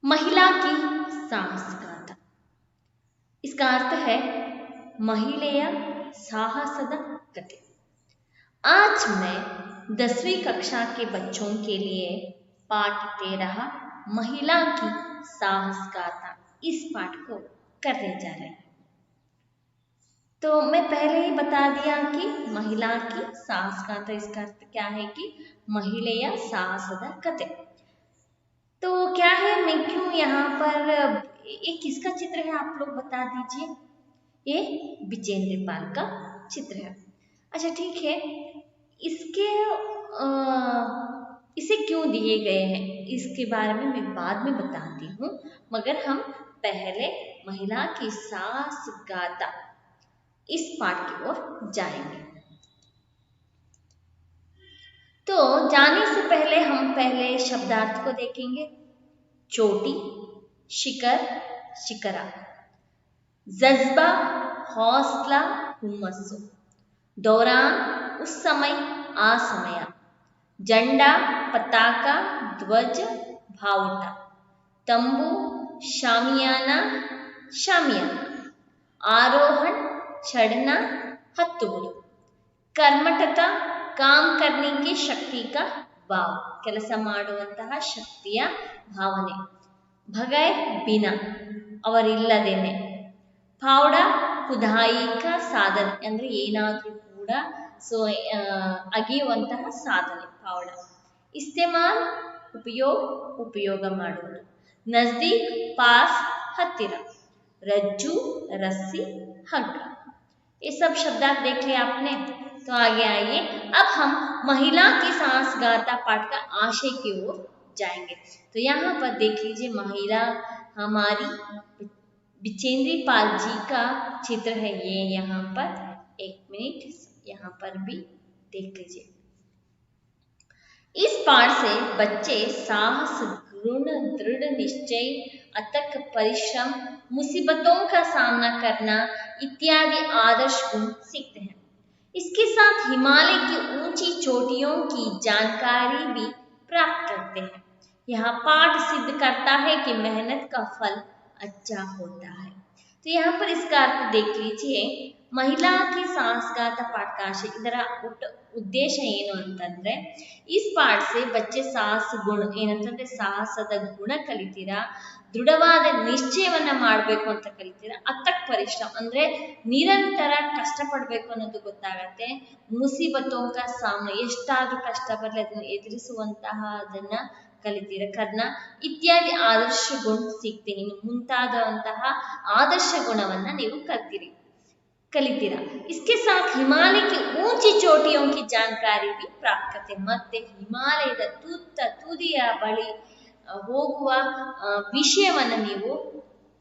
महिला की ಸಾಹಸಗಾಥಾ. इसका अर्थ है महिಳೆಯ साहसದ कथे. आज मैं 10वीं कक्षा के बच्चों के लिए पाठ 13 महिला की साहस गाथा इस पाठ को करने जा रहे हैं. तो मैं पहले ही बता दिया कि महिला की साहस गाथा इसका अर्थ क्या है कि महिಳೆಯ साहसದ कथे. तो क्या है, मैं क्यों यहाँ पर ये किसका चित्र है आप लोग बता दीजिए. ये विजेंद्र पाल का चित्र है. अच्छा ठीक है, इसके इसे क्यों दिए गए हैं इसके बारे में मैं बाद में बताती हूँ, मगर हम पहले महिला की साहस गाथा इस पाठ की ओर जाएंगे. तो जाने से पहले हम पहले शब्दार्थ को देखेंगे. चोटी, शिखर, शिखरा. जज्बा, हौसला, हुम्मस्सु. दौरान, उस समय, असमय. झंडा, पताका, ध्वज, भावटा. तंबू, शामियाना, शामियाना. आरोहण, चढ़ना, हत्तुವುದು. कर्मठता, काम करने की शक्ति का भाव, ಕೆಲಸ ಮಾಡುವಂತಹ ಶಕ್ತಿಯ ಭಾವನೆ. ಭಗೈ, ಬಿನಾ, ಅವರಿಲ್ಲದೇನೆ. ಫಾವಡ, ಖುದಾಯಿ का ಸಾಧನೆ, ಅಂದ್ರೆ ಏನಾದರೂ ಕೂಡ ಅಗೆಯುವಂತಹ ಸಾಧನೆ ಫಾವಡ. ಇಸ್ತೆಮಾಲ್, ಉಪಯೋಗ ಮಾಡುವುದು. ನಜದೀಕ್, ಪಾಸ್, ಹತ್ತಿರ. रज्जू, रस्सी, हग्गा. ये सब शब्दार्थ देख लिया आपने. तो आगे आइए, अब हम महिला की साहस गाथा पाठ का आशय की ओर जाएंगे. तो यहाँ पर देख लीजिए, महिला हमारी विजेंद्र पाल जी का चित्र है. ये यहाँ पर एक मिनट यहाँ पर भी देख लीजिए. इस पाठ से बच्चे साहस, गुण, दृढ़ निश्चय, अथक परिश्रम, मुसीबतों का सामना करना इत्यादि आदर्श गुण सीखते हैं. इसके साथ हिमालय की ऊंची चोटियों की जानकारी भी प्राप्त करते हैं. यह पाठ सिद्ध करता है कि मेहनत का फल अच्छा होता है. तो यहाँ पर इसका अर्थ देख लीजिए. महिला की साहस गाथा पाठ का आशय, ಇದರ ಉದ್ದೇಶ ಏನು ಅಂತಂದ್ರೆ, इस पाठ से बच्चे साहस गुण ಏನಂತಂದ್ರೆ ಸಾಹಸದ ಗುಣ ಕಲಿತೀರಾ, ದೃಢವಾದ ನಿಶ್ಚಯವನ್ನ ಮಾಡಬೇಕು ಅಂತ ಕಲಿತೀರಾ, ಅತಕ್ ಪರಿಶ್ರಮ ಅಂದ್ರೆ ನಿರಂತರ ಕಷ್ಟಪಡಬೇಕು ಅನ್ನೋದು ಗೊತ್ತಾಗತ್ತೆ. ಮುಸೀಬತೋಂ ಕಾ ಸಾಮ್ನ, ಎಷ್ಟಾದ್ರೂ ಕಷ್ಟ ಬರಲಿ ಅದನ್ನು ಎದುರಿಸುವಂತಹ ಅದನ್ನ ಕಲಿತೀರಾ. ಕರ್ನ ಇತ್ಯಾದಿ ಆದರ್ಶ ಗುಣ ಸಿಗ್ತೀನಿ, ಇನ್ನು ಮುಂತಾದಂತಹ ಆದರ್ಶ ಗುಣವನ್ನ ನೀವು ಕಲಿತೀರಾ. इसके साथ हिमालय की ऊंची चोटियों की जानकारी भी प्राप्त करते. ಮತ್ತೆ ಹಿಮಾಲಯದ ತುದಿಯ ಬಳಿ ಹೋಗುವ ವಿಷಯವನ್ನು ನೀವು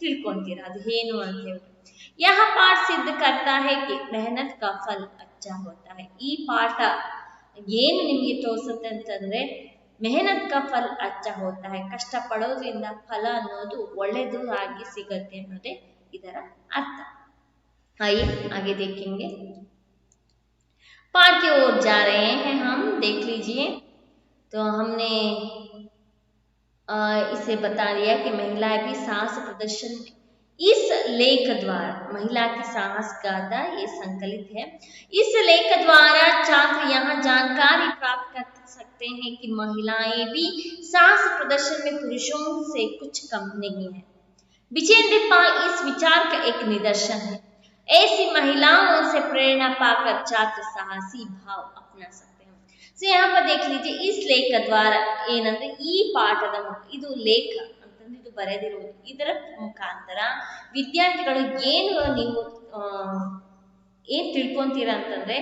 ತಿಳ್ಕೊಂತೀರಾ, ಅದು ಏನು ಅಂತ ಹೇಳಿ. यह पाठ सिद्ध करता है कि मेहनत का फल अच्छा होता है. ಈ ಪಾಠ ಏನು ನಿಮಗೆ ತೋರಿಸುತ್ತೆ ಅಂತಂದ್ರೆ, ಮೆಹನತ್ का फल अच्छा होता है, ಕಷ್ಟ ಪಡೋದ್ರಿಂದ ಫಲ ಅನ್ನೋದು ಒಳ್ಳೆಯದು ಆಗಿ ಸಿಗುತ್ತೆ ಅನ್ನೋದೇ ಇದರ ಅರ್ಥ. आइए आगे देखेंगे. पाठ की ओर जा रहे हैं हम, देख लीजिए. तो हमने इसे बता दिया कि महिलाएं भी साहस प्रदर्शन इस लेख द्वारा, महिला की साहस गाथा ये संकलित है. इस लेख द्वारा छात्र यहाँ जानकारी प्राप्त कर सकते हैं कि महिलाएं भी साहस प्रदर्शन में पुरुषों से कुछ कम नहीं है. विजेंद्र पाल इस विचार का एक निदर्शन है. ऐसी महिलाओं से प्रेरणा पाकर छात्र साहसी भाव अपना सकते हैं. ಸೊ यहाँ पर देख लीजिए, इस लेख द्वारा ಏನಂದ್ರೆ ಈ ಪಾಠದ ಇದು ಲೇಖ ಅಂತಂದ್ರೆ ಇದು ಬರೆದಿರುವುದು, ಇದರ ಮುಖಾಂತರ ವಿದ್ಯಾರ್ಥಿಗಳು ಏನು ನೀವು ಏನ್ ತಿಳ್ಕೊಂತೀರಾ ಅಂತಂದ್ರೆ,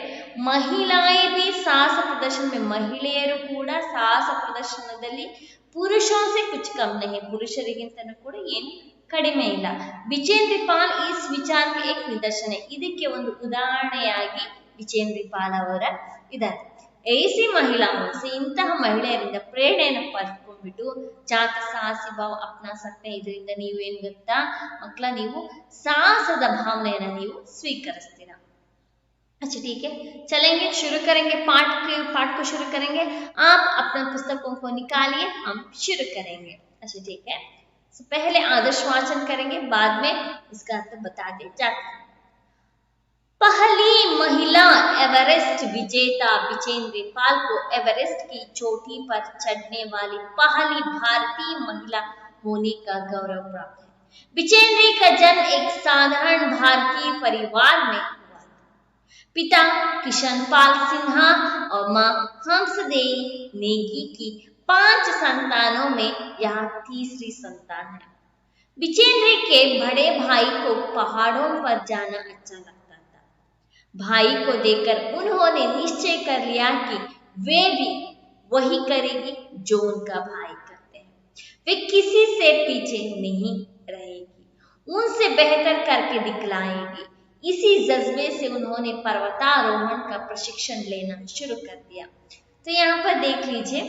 ಮಹಿಳಾಯೇ ಬಿ ಸಾಹಸ ಪ್ರದರ್ಶನ, ಮಹಿಳೆಯರು ಕೂಡ ಸಾಹಸ ಪ್ರದರ್ಶನದಲ್ಲಿ ಪುರುಷೋं से कुछ कम नहीं, ಪುರುಷರಿಗಿಂತನೂ ಕೂಡ ಏನು ಕಡಿಮೆ ಇಲ್ಲ. ವಿಜೇಂದ್ರ ಪಾಲ್ ಈ ವಿಚಾರಕ್ಕೆ ಏಕ್ ನಿದರ್ಶನ, ಇದಕ್ಕೆ ಒಂದು ಉದಾಹರಣೆಯಾಗಿ ವಿಜೇಂದ್ರ ಪಾಲ್ ಅವರ ಇದ್ದಾರೆ. ऐसी महिलाओं से, ಇಂತಹ ಮಹಿಳೆಯರಿಂದ ಪ್ರೇರಣೆಯನ್ನು ಪಡ್ಕೊಂಡ್ಬಿಟ್ಟು ಛಾತ್ರ ಸಾಹಸಿ ಭಾವ ಅಪ್ನಾ सकते हैं. ಇದರಿಂದ ನೀವು ಏನ್ ಗೊತ್ತಾ ಮಕ್ಕಳ, ನೀವು ಸಾಹಸದ ಭಾವನೆಯನ್ನು ನೀವು ಸ್ವೀಕರಿಸ್ತೀರಾ. अच्छा ठीक है, चलेंगे, शुरू करेंगे पाठ को शुरू करेंगे. आप अपने पुस्तकों को निकालिए, हम शुरू करेंगे. अच्छा ठीक है, पहले आदर्श वाचन करेंगे, बाद में इसका अर्थ बताते जाते हैं। पहली महिला एवरेस्ट विजेता बिजेंद्र पाल को एवरेस्ट की चोटी पर चढ़ने वाली पहली भारतीय महिला होने का गौरव प्राप्त है। बिजेंद्र का जन्म एक साधारण भारतीय परिवार में हुआ। पिता किशन पाल सिन्हा और मां हंसदेवी नेगी की 5 संतानों में यह तीसरी संतान है। बिजेंद्र के बड़े भाई को पहाड़ों पर जाना अच्छा लगता था। भाई को देखकर उन्होंने निश्चय कर लिया कि वे भी वही करेगी जो उनका भाई करते हैं। वे किसी से पीछे नहीं रहेगी, उनसे बेहतर करके दिखलाएगी। इसी जज्बे से उन्होंने पर्वतारोहण का प्रशिक्षण लेना शुरू कर दिया। तो यहाँ पर देख लीजिए,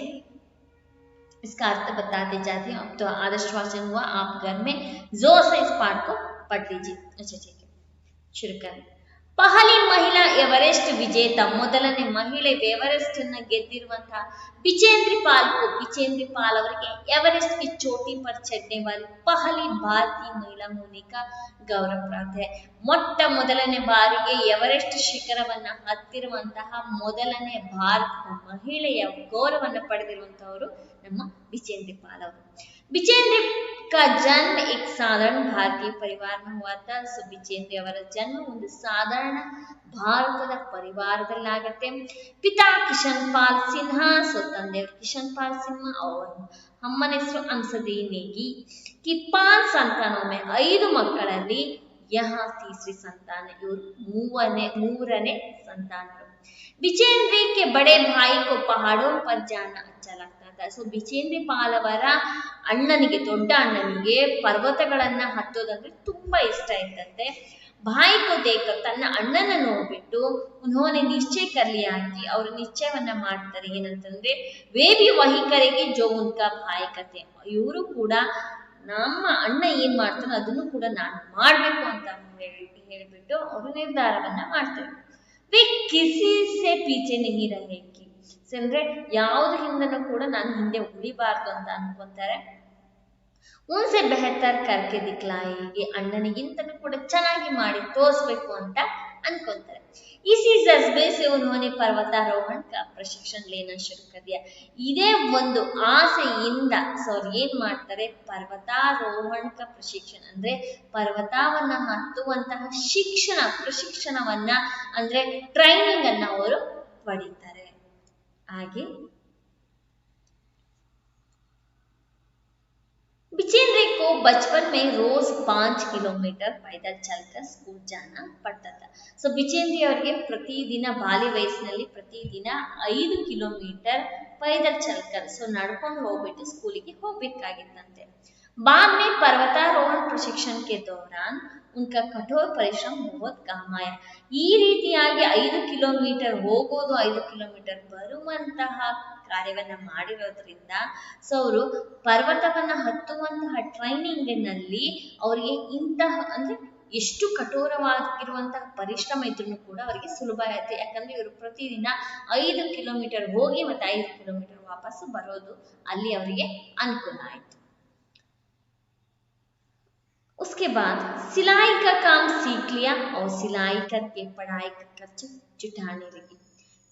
इसका अर्थ बताते जाते हैं। अब तो आदर्श वाचन हुआ, आप घर में जोर से इस पाठ को पढ़ लीजिए। अच्छा ठीक है, शुरू करें। ಪಹಲಿ ಮಹಿಳಾ ಎವರೆಸ್ಟ್ ವಿಜೇತ, ಮೊದಲನೇ ಮಹಿಳೆ ಎವರೆಸ್ಟ್ ಅನ್ನು ಗೆದ್ದಿರುವಂತಹ ಬಿಜೇಂದ್ರ ಪಾಲ್ को बिजेंद्र पाल ಅವರಿಗೆ एवरेस्ट की चोटी पर चढ़ने वाली पहली भारतीय महिला होने का गौरव प्राप्त है। ಮೊಟ್ಟ ಮೊದಲನೇ ಬಾರಿಗೆ ಎವರೆಸ್ಟ್ ಶಿಖರವನ್ನ ಹತ್ತಿರುವಂತಹ ಮೊದಲನೇ ಭಾರತ ಮಹಿಳೆಯ ಗೌರವವನ್ನು ಪಡೆದಿರುವಂತವರು ನಮ್ಮ बिजेंद्र पाल ಅವರು। बिजेंद्र का जन्म एक साधारण भारतीय परिवार में हुआ था। सो बिजेंद्र ಅವರ ಜನ್ಮ ಒಂದು ಸಾಧಾರಣ ಭಾರತದ ಪರಿವಾರದಲ್ಲಾಗತ್ತೆ। ಪಿತಾ ಕಿಶನ್ ಪಾಲ್ ಸಿನ್ಹಾ, ಸೊ ತಂದೆಯವರು ಕಿಶನ್ ಪಾಲ್ ಸಿನ್ಹಾ और ಅಮ್ಮನ ಹೆಸರು ಹಂಸದೇವಿ ನೇಗಿ की 5 संतानों में 5 ಮಕ್ಕಳಲ್ಲಿ यह तीसरी संतान है, ಇವರು ಮೂರನೇ ಸಂತಾನರು। बिजेंद्र के बड़े भाई को पहाड़ों पर जाना अच्छा लगता था। ಸೊ ಬಿಜೇಂದ್ರ ಪಾಲ್ ಅವರ ಅಣ್ಣನಿಗೆ, ದೊಡ್ಡ ಅಣ್ಣನಿಗೆ ಪರ್ವತಗಳನ್ನ ಹತ್ತೋದಂದ್ರೆ ತುಂಬಾ ಇಷ್ಟ ಇತ್ತಂತೆ। भाई को देखकर ತನ್ನ ಅಣ್ಣನ ನೋಡ್ಬಿಟ್ಟು उन्होंने निश्चय कर लिया कि ಅವರು ನಿಶ್ಚಯವನ್ನ ಮಾಡ್ತಾರೆ ಏನಂತಂದ್ರೆ वे भी वही करेंगे जो उनका भाई करते हैं, ಇವರು ಕೂಡ ನಮ್ಮ ಅಣ್ಣ ಏನ್ ಮಾಡ್ತಾನೋ ಅದನ್ನು ಕೂಡ ನಾನು ಮಾಡ್ಬೇಕು ಅಂತ ಹೇಳ್ಬಿಟ್ಟು ಅವರು ನಿರ್ಧಾರವನ್ನ ಮಾಡ್ತಾರೆ। वे किसी से पीछे नहीं रहेगी, ಅಂದ್ರೆ ಯಾವ್ದು ಹಿಂದನೂ ಕೂಡ ನಾನು ಹಿಂದೆ ಉಳಿಬಾರ್ದು ಅಂತ ಅನ್ಕೊಂತಾರೆ। उनसे बेहतर करके दिखलाएगी, ಅಣ್ಣನಿಗಿಂತನೂ ಕೂಡ ಚೆನ್ನಾಗಿ ಮಾಡಿ ತೋರಿಸ್ಬೇಕು ಅಂತ ಅನ್ಕೊಂತಾರೆ। इसी जज्बे से उन्होंने पर्वतारोहण का प्रशिक्षण लेना शुरू कर दिया। ಇದೇ ಒಂದು ಆಸೆಯಿಂದ ಏನ್ ಮಾಡ್ತಾರೆ, ಪರ್ವತಾರೋಹಣ का प्रशिक्षण ಅಂದ್ರೆ ಪರ್ವತವನ್ನ ಹತ್ತುವಂತಹ ಪ್ರಶಿಕ್ಷಣವನ್ನ ಅಂದ್ರೆ ಟ್ರೈನಿಂಗ್ ಅನ್ನ ಅವರು ಪಡೀತಾರೆ। ಹಾಗೆ बिजेंद्र को बचपन में रोज 5 किलोमीटर पैदल चलकर स्कूल जाना पड़ता था। ಸೊ ಬಿಜೇಂದ್ರ ಅವರಿಗೆ ಪ್ರತಿದಿನ ಬಾಲ್ಯ ವಯಸ್ಸಿನಲ್ಲಿ ಪ್ರತಿದಿನ 5 ಕಿಲೋಮೀಟರ್ पैदल चलकर ನಡ್ಕೊಂಡು ಹೋಗ್ಬಿಟ್ಟು ಸ್ಕೂಲಿಗೆ ಹೋಗ್ಬೇಕಾಗಿತ್ತಂತೆ। बाद में पर्वतारोहण प्रशिक्षण के दौरान उनका कठोर परिश्रम बहुत काम आया। ಈ ರೀತಿಯಾಗಿ 5 ಕಿಲೋಮೀಟರ್ ಹೋಗೋದು 5 ಕಿಲೋಮೀಟರ್ ಬರುವಂತಹ ಕಾರ್ಯವನ್ನ ಮಾಡಿರೋದ್ರಿಂದ ಅವರು ಪರ್ವತವನ್ನ ಹತ್ತುವಂತಹ ಟ್ರೈನಿಂಗ್ ನಲ್ಲಿ ಅವರಿಗೆ ಇಂತಹ ಅಂದ್ರೆ ಎಷ್ಟು ಕಠೋರವಾಗಿರುವಂತಹ ಪರಿಶ್ರಮ ಇದ್ರೂ ಕೂಡ ಅವರಿಗೆ ಸುಲಭ ಆಯ್ತು। ಯಾಕಂದ್ರೆ ಇವರು ಪ್ರತಿದಿನ 5 ಕಿಲೋಮೀಟರ್ ಹೋಗಿ ಮತ್ತೆ 5 ಕಿಲೋಮೀಟರ್ ವಾಪಸ್ ಬರೋದು ಅಲ್ಲಿ ಅವರಿಗೆ ಅನುಕೂಲ ಆಯ್ತು। उसके बाद सिलाई का काम सीख लिया और सिलाई करके पढ़ाई का खर्च जुटाने लगी।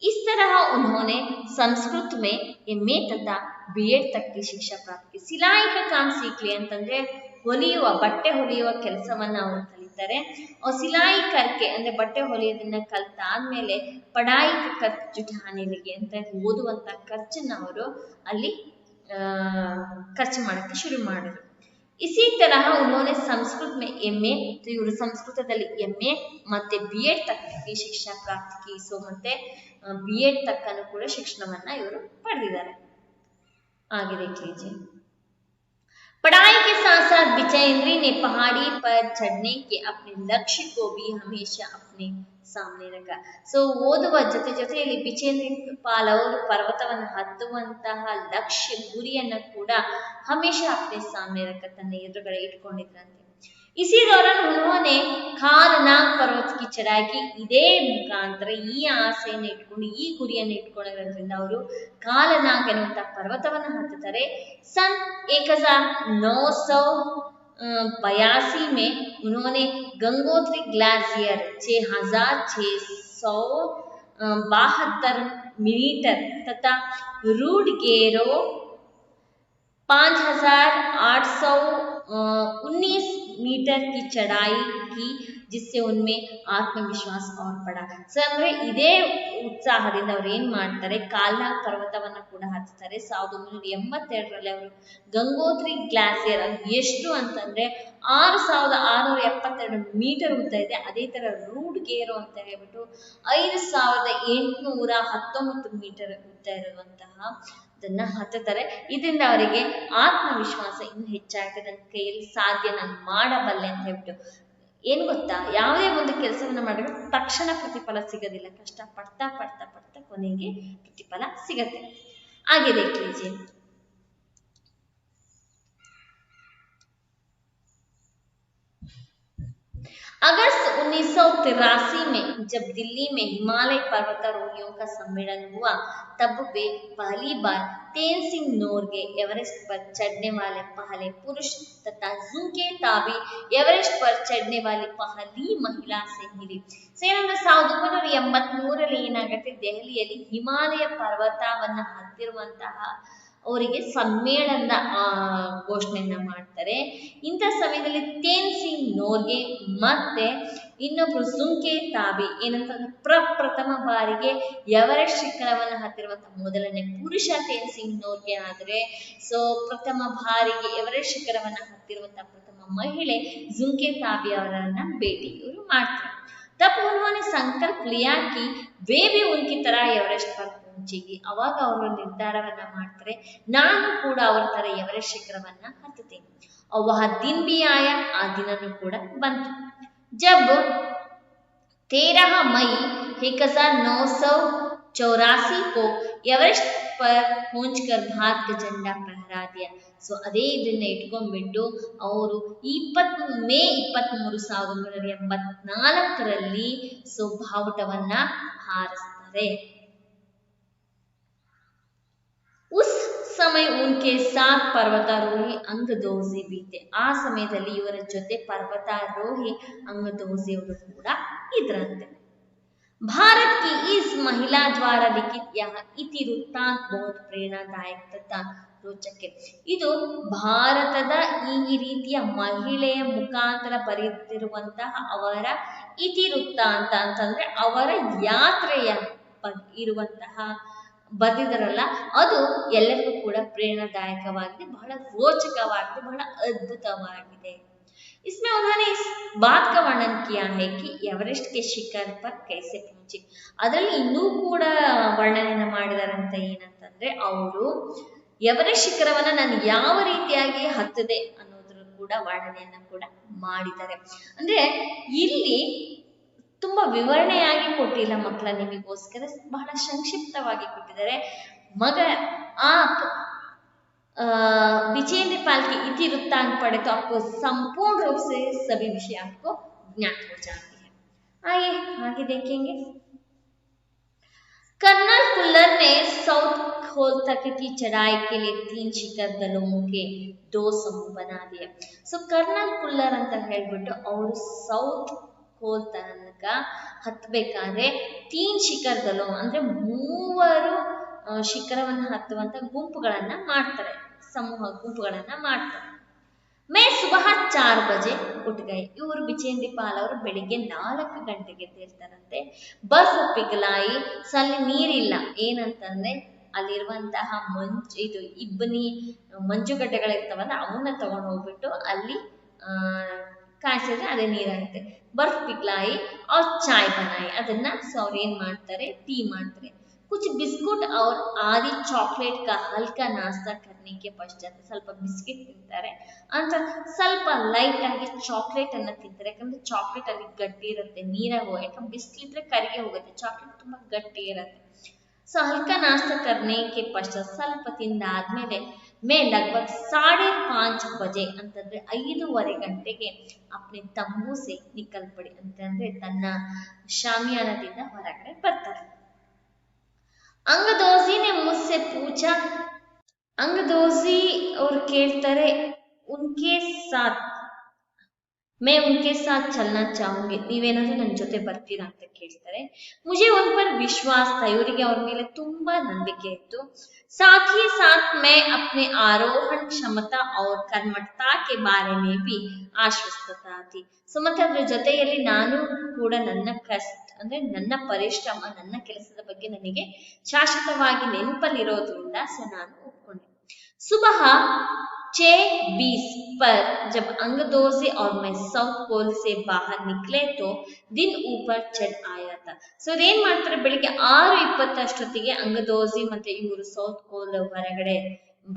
इस तरह उन्होंने संस्कृत में MA तथा BEd तक की शिक्षा प्राप्त की। सिलाई का काम सीख लिया ಅಂತಂದ್ರೆ ಹೊಲಿಯುವ ಬಟ್ಟೆ ಹೊಲಿಯುವ ಕೆಲಸವನ್ನ ಅವರು ಕಲಿತಾರೆ। और सिलाई करके ಅಂದ್ರೆ ಬಟ್ಟೆ ಹೊಲಿಯೋದನ್ನ ಕಲಿತಾದ್ಮೇಲೆ ಪढ़ाई का खर्च जुटाने लगी ಅಂತ ಓದುವಂತ ಖರ್ಚನ್ನ ಅವರು ಅಲ್ಲಿ ಖರ್ಚು ಮಾಡಕ್ಕೆ ಶುರು ಮಾಡಿದ್ರು। इसी तरह उन्होंने संस्कृत में MA, तो इವರು ಸಂಸ್ಕೃತದಲ್ಲಿ MA ಮತ್ತೆ BEd तक की ಶಿಕ್ಷಣ ಪ್ರಾಪ್ತ की। ಸೊ ಮತ್ತೆ BEd तक ಅನ್ನು ಕೂಡ ಶಿಕ್ಷಣವನ್ನ ಇವರು ಪಡೆದಿದ್ದಾರೆ। आगे देख लीजिए। पढ़ाई के साथ साथ बिजेंद्र ने पहाड़ी पर चढ़ने के अपने लक्ष्य को भी हमेशा अपने सामने रखा। ಸೊ ಓದುವ ಜೊತೆಯಲ್ಲಿ ಬಿಜೇಂದ್ರ ಪಾಲ್ ಅವರು ಪರ್ವತವನ್ನು ಹತ್ತುವಂತಹ ಲಕ್ಷ್ಯ ಗುರಿಯನ್ನ ಕೂಡ ಹಮೇಶಾ अपने सामने रखा, ತನ್ನ ಎದುರುಗಡೆ ಇಟ್ಕೊಂಡಿದ್ರಂತೆ। इसी दौरान उन्होंने खालनाग पर्वत की चढ़ाई की ಇದೇ ಮುಖಾಂತರ ಈ ಆಸೆಯನ್ನು ಇಟ್ಕೊಂಡು ಈ ಗುರಿಯನ್ನು ಇಟ್ಕೊಳ್ಳೋದ್ರಿಂದ ಅವರು ಕಾಲನಾಗ್ ಎನ್ನುವಂತ ಪರ್ವತವನ್ನು ಹತ್ತುತ್ತಾರೆ सन 1982 में उन्होंने गंगोत्री ग्लेशियर 6,672 मीटर तथा रूडगेरो 5,819 मीटर की चढ़ाई की जिससे उनमें ಆತ್ಮವಿಶ್ವಾಸ और बढ़ा ಸೊ ಅಂದ್ರೆ ಇದೇ ಉತ್ಸಾಹದಿಂದ ಅವ್ರು ಏನ್ ಮಾಡ್ತಾರೆ ಕಾಲ್ನಾಗ್ ಪರ್ವತವನ್ನ ಕೂಡ ಹತ್ತುತ್ತಾರೆ 1982ರಲ್ಲಿ ಅವರು ಗಂಗೋತ್ರಿ ಗ್ಲಾಸಿಯರ್ ಅದು ಎಷ್ಟು ಅಂತಂದ್ರೆ 6,672 ಮೀಟರ್ ಉದ್ದ ಇದೆ ಅದೇ ತರ ರೂಡ್ಗೇರೋ ಅಂತ ಹೇಳ್ಬಿಟ್ಟು 5,819 ಮೀಟರ್ ಉದ್ದ ಇರುವಂತಹ ಅದನ್ನ ಹತ್ತುತ್ತಾರೆ ಇದರಿಂದ ಅವರಿಗೆ ಆತ್ಮವಿಶ್ವಾಸ ಇನ್ನು ಹೆಚ್ಚಾಗ್ತದೆ ನನ್ನ ಕೈಯಲ್ಲಿ ಸಾಧ್ಯ ನಾನು ಮಾಡಬಲ್ಲೆ ಅಂತ ಹೇಳ್ಬಿಟ್ಟು ಏನ್ ಗೊತ್ತಾ ಯಾವುದೇ ಒಂದು ಕೆಲಸವನ್ನ ಮಾಡಿದ್ರೆ ತಕ್ಷಣ ಪ್ರತಿಫಲ ಸಿಗೋದಿಲ್ಲ ಕಷ್ಟ ಪಡ್ತಾ ಪಡ್ತಾ ಪಡ್ತಾ ಕೊನೆಗೆ ಪ್ರತಿಫಲ ಸಿಗತ್ತೆ आगे देख लीजिए अगस्त 1983 में जब दिल्ली में हिमालय पर्वतारोहियों का सम्मेलन हुआ तब वे पहली बार तेनसिंग नोर्गे एवरेस्ट पर चढ़ने वाले पहले पुरुष तथा ज़ुंके ताबी एवरेस्ट पर चढ़ने वाली पहली महिला से मिली 1983ರಲ್ಲಿ ಏನಾಗುತ್ತೆ ದೆಹಲಿಯಲ್ಲಿ ಹಿಮಾಲಯ ಪರ್ವತವನ್ನ ಹತ್ತಿರುವಂತಹ ಅವರಿಗೆ ಸಮ್ಮೇಳನದ ಘೋಷಣೆಯನ್ನ ಮಾಡ್ತಾರೆ ಇಂಥ ಸಮಯದಲ್ಲಿ ತೇನ್ಸಿಂಗ್ ನೋರ್ಗೆ ಮತ್ತೆ ಇನ್ನೊಬ್ರು ಝುಂಕೆ ತಾಬಿ ಏನಂತಂದ್ರೆ ಪ್ರಪ್ರಥಮ ಬಾರಿಗೆ ಎವರೆಸ್ಟ್ ಶಿಖರವನ್ನು ಹತ್ತಿರುವಂತಹ ಮೊದಲನೇ ಪುರುಷ ತೇನ್ಸಿಂಗ್ ನೋರ್ಗೆ ಆದ್ರೆ ಸೊ ಪ್ರಥಮ ಬಾರಿಗೆ ಎವರೆಸ್ಟ್ ಶಿಖರವನ್ನು ಹತ್ತಿರುವಂತಹ ಪ್ರಥಮ ಮಹಿಳೆ ಝುಂಕೆ ತಾಬಿ ಅವರನ್ನ ಭೇಟಿ ಇವರು ಮಾಡ್ತಾರೆ तब उन्होंने संकल्प लिया कि वे भी उनकी तरह एवरेस्ट पर पहुंचेगी ಅವಾಗ ಅವರು ನಿರ್ಧಾರವನ್ನ ಮಾಡ್ತಾರೆ ನಾನು ಕೂಡ ಅವರ ತರ ಎವರೆಸ್ಟ್ ಶಿಖರವನ್ನ ಹತ್ತುತ್ತೇನೆ और वह दिन भी आया ಆ ದಿನನೂ ಕೂಡ ಬಂತು जब 13 मई 1984 को एवरेस्ट पर पहुंचकर भारत का झंडा फहरा दिया ಸೊ ಅದೇ ಇದನ್ನ ಇಟ್ಕೊಂಡ್ಬಿಟ್ಟು ಅವರು ಮೇ 23 1984ರಲ್ಲಿ ಸೊ ಬಾವುಟವನ್ನ ಹಾರಿಸ್ತಾರೆ उस समय उनके साथ पर्वतारोही अंगदोज़ी भी थे ಆ ಸಮಯದಲ್ಲಿ ಇವರ ಜೊತೆ ಪರ್ವತಾರೋಹಿ अंगदोज़ी ಅವರು ಕೂಡ ಇದ್ರಂತೆ भारत की इस महिला द्वारा लिखित यह इतिवृत्तांत बहुत प्रेरणादायक तथा ರೋಚಕ ಇದು ಭಾರತದ ಈ ರೀತಿಯ ಮಹಿಳೆಯ ಮುಖಾಂತರ ಬರೆದಿರುವಂತಹ ಅವರ ಇತಿವೃತ್ತಾಂತ ಅಂತಂದ್ರೆ ಅವರ ಯಾತ್ರೆಯ ಇರುವಂತಹ ಬರೆದಿರಲ್ಲ ಅದು ಎಲ್ಲರಿಗೂ ಕೂಡ ಪ್ರೇರಣಾದಾಯಕವಾಗಿದೆ ಬಹಳ ರೋಚಕವಾಗಿದೆ ಬಹಳ ಅದ್ಭುತವಾಗಿದೆ इसमें उन्होंने इस बात का वर्णन किया है कि एवरेस्ट के शिखर पर कैसे पहुंचे ಅದರಲ್ಲಿ ಇನ್ನೂ ಕೂಡ ವರ್ಣನೆಯನ್ನ ಮಾಡಿದ್ದಾರೆ ಅಂತ ಏನಂತಂದ್ರೆ ಅವರು ಎವರೆಸ್ಟ್ ಶಿಖರವನ್ನ ನಾನು ಯಾವ ರೀತಿಯಾಗಿ ಹತ್ತದೆ ಅನ್ನೋದ್ರ ಕೂಡ ವರ್ಣನೆಯನ್ನ ಕೂಡ ಮಾಡಿದ್ದಾರೆ ಅಂದ್ರೆ ಇಲ್ಲಿ ತುಂಬಾ ವಿವರಣೆಯಾಗಿ ಕೊಟ್ಟಿಲ್ಲ ಮಕ್ಕಳ ನಿಮಗೋಸ್ಕರ ಬಹಳ ಸಂಕ್ಷಿಪ್ತವಾಗಿ ಕೊಟ್ಟಿದ್ದಾರೆ मगर आप विजेंद्र पाल की इतिवृत्तांत पढ़े तो आपको संपूर्ण रूप से सभी विषय आपको ज्ञात हो जाते हैं आइए आगे देखेंगे कर्नल कुल्लर ने साउथ खोल तक की चढ़ाई के लिए 3 शिखर दलों के 2 समूह बना दिए सो कर्नल कुल्लर ಅಂತ ಹೇಳ್ಬಿಟ್ಟು ಅವರು ಸೌತ್ खोल ತನಕ ಹತ್ತಬೇಕಾದ್ರೆ 3 ಶಿಖರ ದಲೋ ಅಂದ್ರೆ 3 ಶಿಖರವನ್ನು ಹತ್ತುವಂತ ಗುಂಪುಗಳನ್ನ ಮಾಡ್ತಾರೆ ಸಮೂಹ ಗುಂಪುಗಳನ್ನ ಮಾಡ್ತಾರೆ मैं सुबह 4 बजे उठ गए ಇವರು ಬಿಚೇಂದ್ರಿ ಪಾಲ್ ಅವರು ಬೆಳಿಗ್ಗೆ 4 ಗಂಟೆಗೆ ಎದ್ದೇಳ್ತಾರಂತೆ ಬರ್ಫ್ ಪಿಘಲಾಯಿ ಸಲ್ಲಿ ನೀರಿಲ್ಲ ಏನಂತಂದ್ರೆ ಅಲ್ಲಿರುವಂತಹ ಇದು ಇಬ್ಬನಿ ಮಂಜುಗಡ್ಡೆಗಳಿರ್ತಾವಲ್ಲ ಅವನ್ನ ತಗೊಂಡು ಹೋಗ್ಬಿಟ್ಟು ಅಲ್ಲಿ ಕಾಯಿಸಿದ್ರೆ ಅದೇ ನೀರಾಗುತ್ತೆ ಬರ್ಫ್ ಪಿಘಲಾಯಿ और चाय बनाई ಅದನ್ನ ಅವ್ರು ಏನ್ ಮಾಡ್ತಾರೆ ಟೀ ಮಾಡ್ತಾರೆ कुछ बिस्कुट और आदि चॉकलेट का हल्का नाश्ता करने के पश्चात ಸ್ವಲ್ಪ ಬಿಸ್ಕೆಟ್ ತಿಂತಾರೆ ಅಂತ ಸ್ವಲ್ಪ ಲೈಟ್ ಆಗಿ ಚಾಕ್ಲೇಟ್ ಅನ್ನ ತಿಂತಾರೆ ಯಾಕಂದ್ರೆ ಚಾಕ್ಲೇಟ್ ಅಲ್ಲಿ ಗಟ್ಟಿ ಇರುತ್ತೆ ನೀರಾಗ ಯಾಕಂದ್ರೆ ಬಿಸ್ಲಿದ್ರೆ ಕರಿಗೆ ಹೋಗುತ್ತೆ ಚಾಕ್ಲೇಟ್ ತುಂಬಾ ಗಟ್ಟಿ ಇರುತ್ತೆ ಸೊ ಹಲ್ಕಾ ನಾಷ್ಟ करने के पश्चात ಸ್ವಲ್ಪ ತಿಂದಾದ್ಮೇಲೆ मैं लगभग 5:30 बजे ಅಂತಂದ್ರೆ 5:30 ಗಂಟೆಗೆ अपने तंबू से निकल पड़ी ಅಂತಂದ್ರೆ ತನ್ನ ಶಾಮಿಯಾನದಿಂದ ಹೊರಗಡೆ ಬರ್ತಾರೆ. अंगदोजी ने मुझसे पूछा, अंगदोजी और ಕೇಳ್ತಾರೆ उनके साथ मैं उनके साथ चलना चाहूंगी, ನೀವೇನಾದ್ರೂ ನನ್ನ ಜೊತೆ ಬರ್ತೀರಾ ಅಂತ ಕೇಳ್ತಾರೆ. मुझे उन पर विश्वास था, ಇವರಿಗೆ ಅವ್ರ ಮೇಲೆ ತುಂಬಾ ನಂಬಿಕೆ ಇತ್ತು. साथ ही साथ मैं अपने आरोहण क्षमता और कर्मठता के बारे में भी आश्वस्तता थी. ಸೊ ಮತ್ತೆ ಅದ್ರ ಜೊತೆಯಲ್ಲಿ ನಾನು ಕೂಡ ನನ್ನ ಅಂದ್ರೆ ನನ್ನ ಪರಿಶ್ರಮ, ನನ್ನ ಕೆಲಸದ ಬಗ್ಗೆ ನನಗೆ ಶಾಶ್ವತವಾಗಿ ನೆನಪಲ್ಲಿರೋದ್ರಿಂದ ಸೊ ನಾನು ಒಪ್ಕೊಂಡೆ. सुबह 6:20 पर जब अंगदोजी और मैं साउथ पोल से बाहर निकले तो दिन ऊपर चढ़ आया था. ಸೊ ಏನ್ ಮಾಡ್ತಾರೆ, ಬೆಳಿಗ್ಗೆ 6:20 ಅಷ್ಟೊತ್ತಿಗೆ ಅಂಗದೋಜಿ ಮತ್ತೆ ಇವರು ಸೌತ್ ಪೋಲ್ ಹೊರಗಡೆ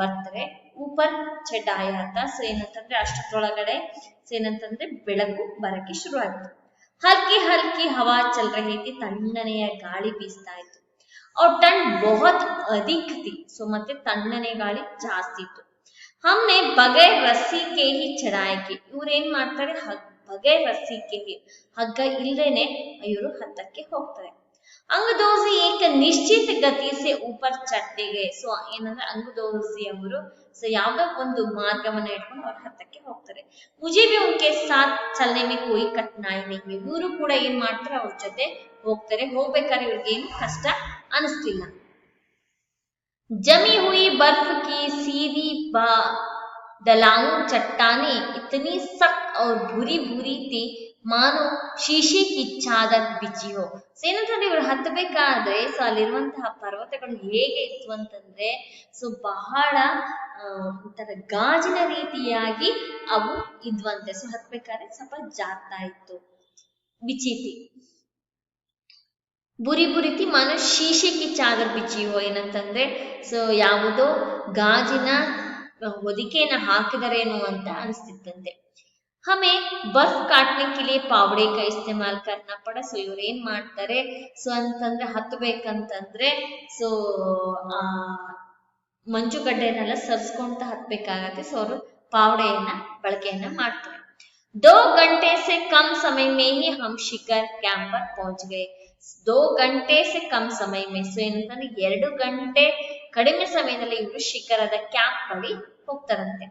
ಬರ್ತಾರೆ. ಊಪರ್ ಚಡ್ ಆಯಾತ. ಸೊ ಏನಂತಂದ್ರೆ ಅಷ್ಟೊತ್ತೊಳಗಡೆ ಏನಂತಂದ್ರೆ ಬೆಳಕು ಬರಕ್ಕೆ ಶುರು ಆಯ್ತು. ಹಲ್ಕಿ ಹಲ್ಕಿ ಹವಾ ಚಲ್ ರಹಿ ಥಿ, ತಣ್ಣನೆಯ ಗಾಳಿ ಬೀಸ್ತಾ ಇತ್ತು. और ठंड बहुत अधिक थी, सो ಮತ್ತೆ ತಣ್ಣನೆ ಗಾಳಿ ಜಾಸ್ತಿ ಇತ್ತು. हमने बगैर रस्सी के ही चढ़ाई की. ಇವ್ರು ಏನ್ ಮಾಡ್ತಾರೆ, बगैर रस्सी के ही, ಹಗ್ಗ ಇಲ್ಲದೇನೆ ಇವರು ಹತ್ತಕ್ಕೆ ಹೋಗ್ತಾರೆ. अंगदोजी एक निश्चित गति से ऊपर चढ़ते गए. ಸೊ ಏನಂದ್ರೆ अंगदोजी ಅವರು ಸೊ ಯಾವ್ದೋ ಒಂದು ಮಾರ್ಗವನ್ನ ಇಟ್ಕೊಂಡು ಅವ್ರು ಹತ್ತಕ್ಕೆ ಹೋಗ್ತಾರೆ. मुझे भी उनके साथ चलने में कोई कठिनाई नहीं. ಇವರು ಕೂಡ ಏನ್ ಮಾಡ್ತಾರೆ, ಅವ್ರ ಜೊತೆ ಹೋಗ್ತಾರೆ. ಹೋಗ್ಬೇಕಾದ್ರೆ ಇವ್ರಿಗೆ ಏನು ಕಷ್ಟ ಅನಿಸ್ತಿಲ್ಲ. जमी हुई बर्फ की सीधी ढलाऊ चट्टाने इतनी सख्त और भूरी भूरी थी मानो शीशे की चादर बिछी हो. ಸೊ ಏನಂತಂದ್ರೆ ಇವ್ರು ಹತ್ತಬೇಕಾದ್ರೆ ಸೊ ಅಲ್ಲಿರುವಂತಹ ಪರ್ವತಗಳು ಹೇಗೆ ಇತ್ತು ಅಂತಂದ್ರೆ ಸೊ ಬಹಳ ಒಂಥರ ಗಾಜಿನ ರೀತಿಯಾಗಿ ಅವು ಇದ್ವಂತೆ. ಸೊ ಹತ್ಬೇಕಾದ್ರೆ ಸ್ವಲ್ಪ ಜಾರ್ತಾ ಇತ್ತು. ಬಿಚಿತಿ ಬುರಿ ಬುರಿತಿ ಮಾನು ಶೀಶೆಗೆ ಚಾದರ್ ಬಿಚ್ಚಿ ಹೋ. ಏನಂತಂದ್ರೆ ಸೊ ಯಾವುದೋ ಗಾಜಿನ ಹೊದಿಕೆಯನ್ನ ಹಾಕಿದರೇನೋ ಅಂತ ಅನಿಸ್ತಿತ್ತಂತೆ. ಹಮೆ ಬರ್ಫ್ ಕಾಟ್ನೆ ಕೆ ಲಿಯೆ ಪಾವಡೆ ಕಾ ಇಸ್ತೆಮಾಲ್ ಕರ್ನಾ ಪಡ. ಸೊ ಇವ್ರು ಏನ್ ಮಾಡ್ತಾರೆ, ಸೊ ಅಂತಂದ್ರೆ ಹತ್ತಬೇಕಂತಂದ್ರೆ ಸೊ ಮಂಜುಗಡ್ಡೆನೆಲ್ಲ ಸರ್ಸ್ಕೊಂತ ಹತ್ಬೇಕಾಗತ್ತೆ. ಸೊ ಅವರು ಪಾವಡೆಯನ್ನ ಬಳಕೆಯನ್ನ ಮಾಡ್ತಾರೆ. 2 घंटे से कम समय में ही हम शिखर कैंप पर पहुंच गए. 2 घंटे से कम समय में ಸೊ ಏನಂತಂದ್ರೆ 2 ಗಂಟೆ ಕಡಿಮೆ ಸಮಯದಲ್ಲಿ ಇವರು ಶಿಖರದ ಕ್ಯಾಂಪ್ ಬಳಿ ಹೋಗ್ತಾರಂತೆ.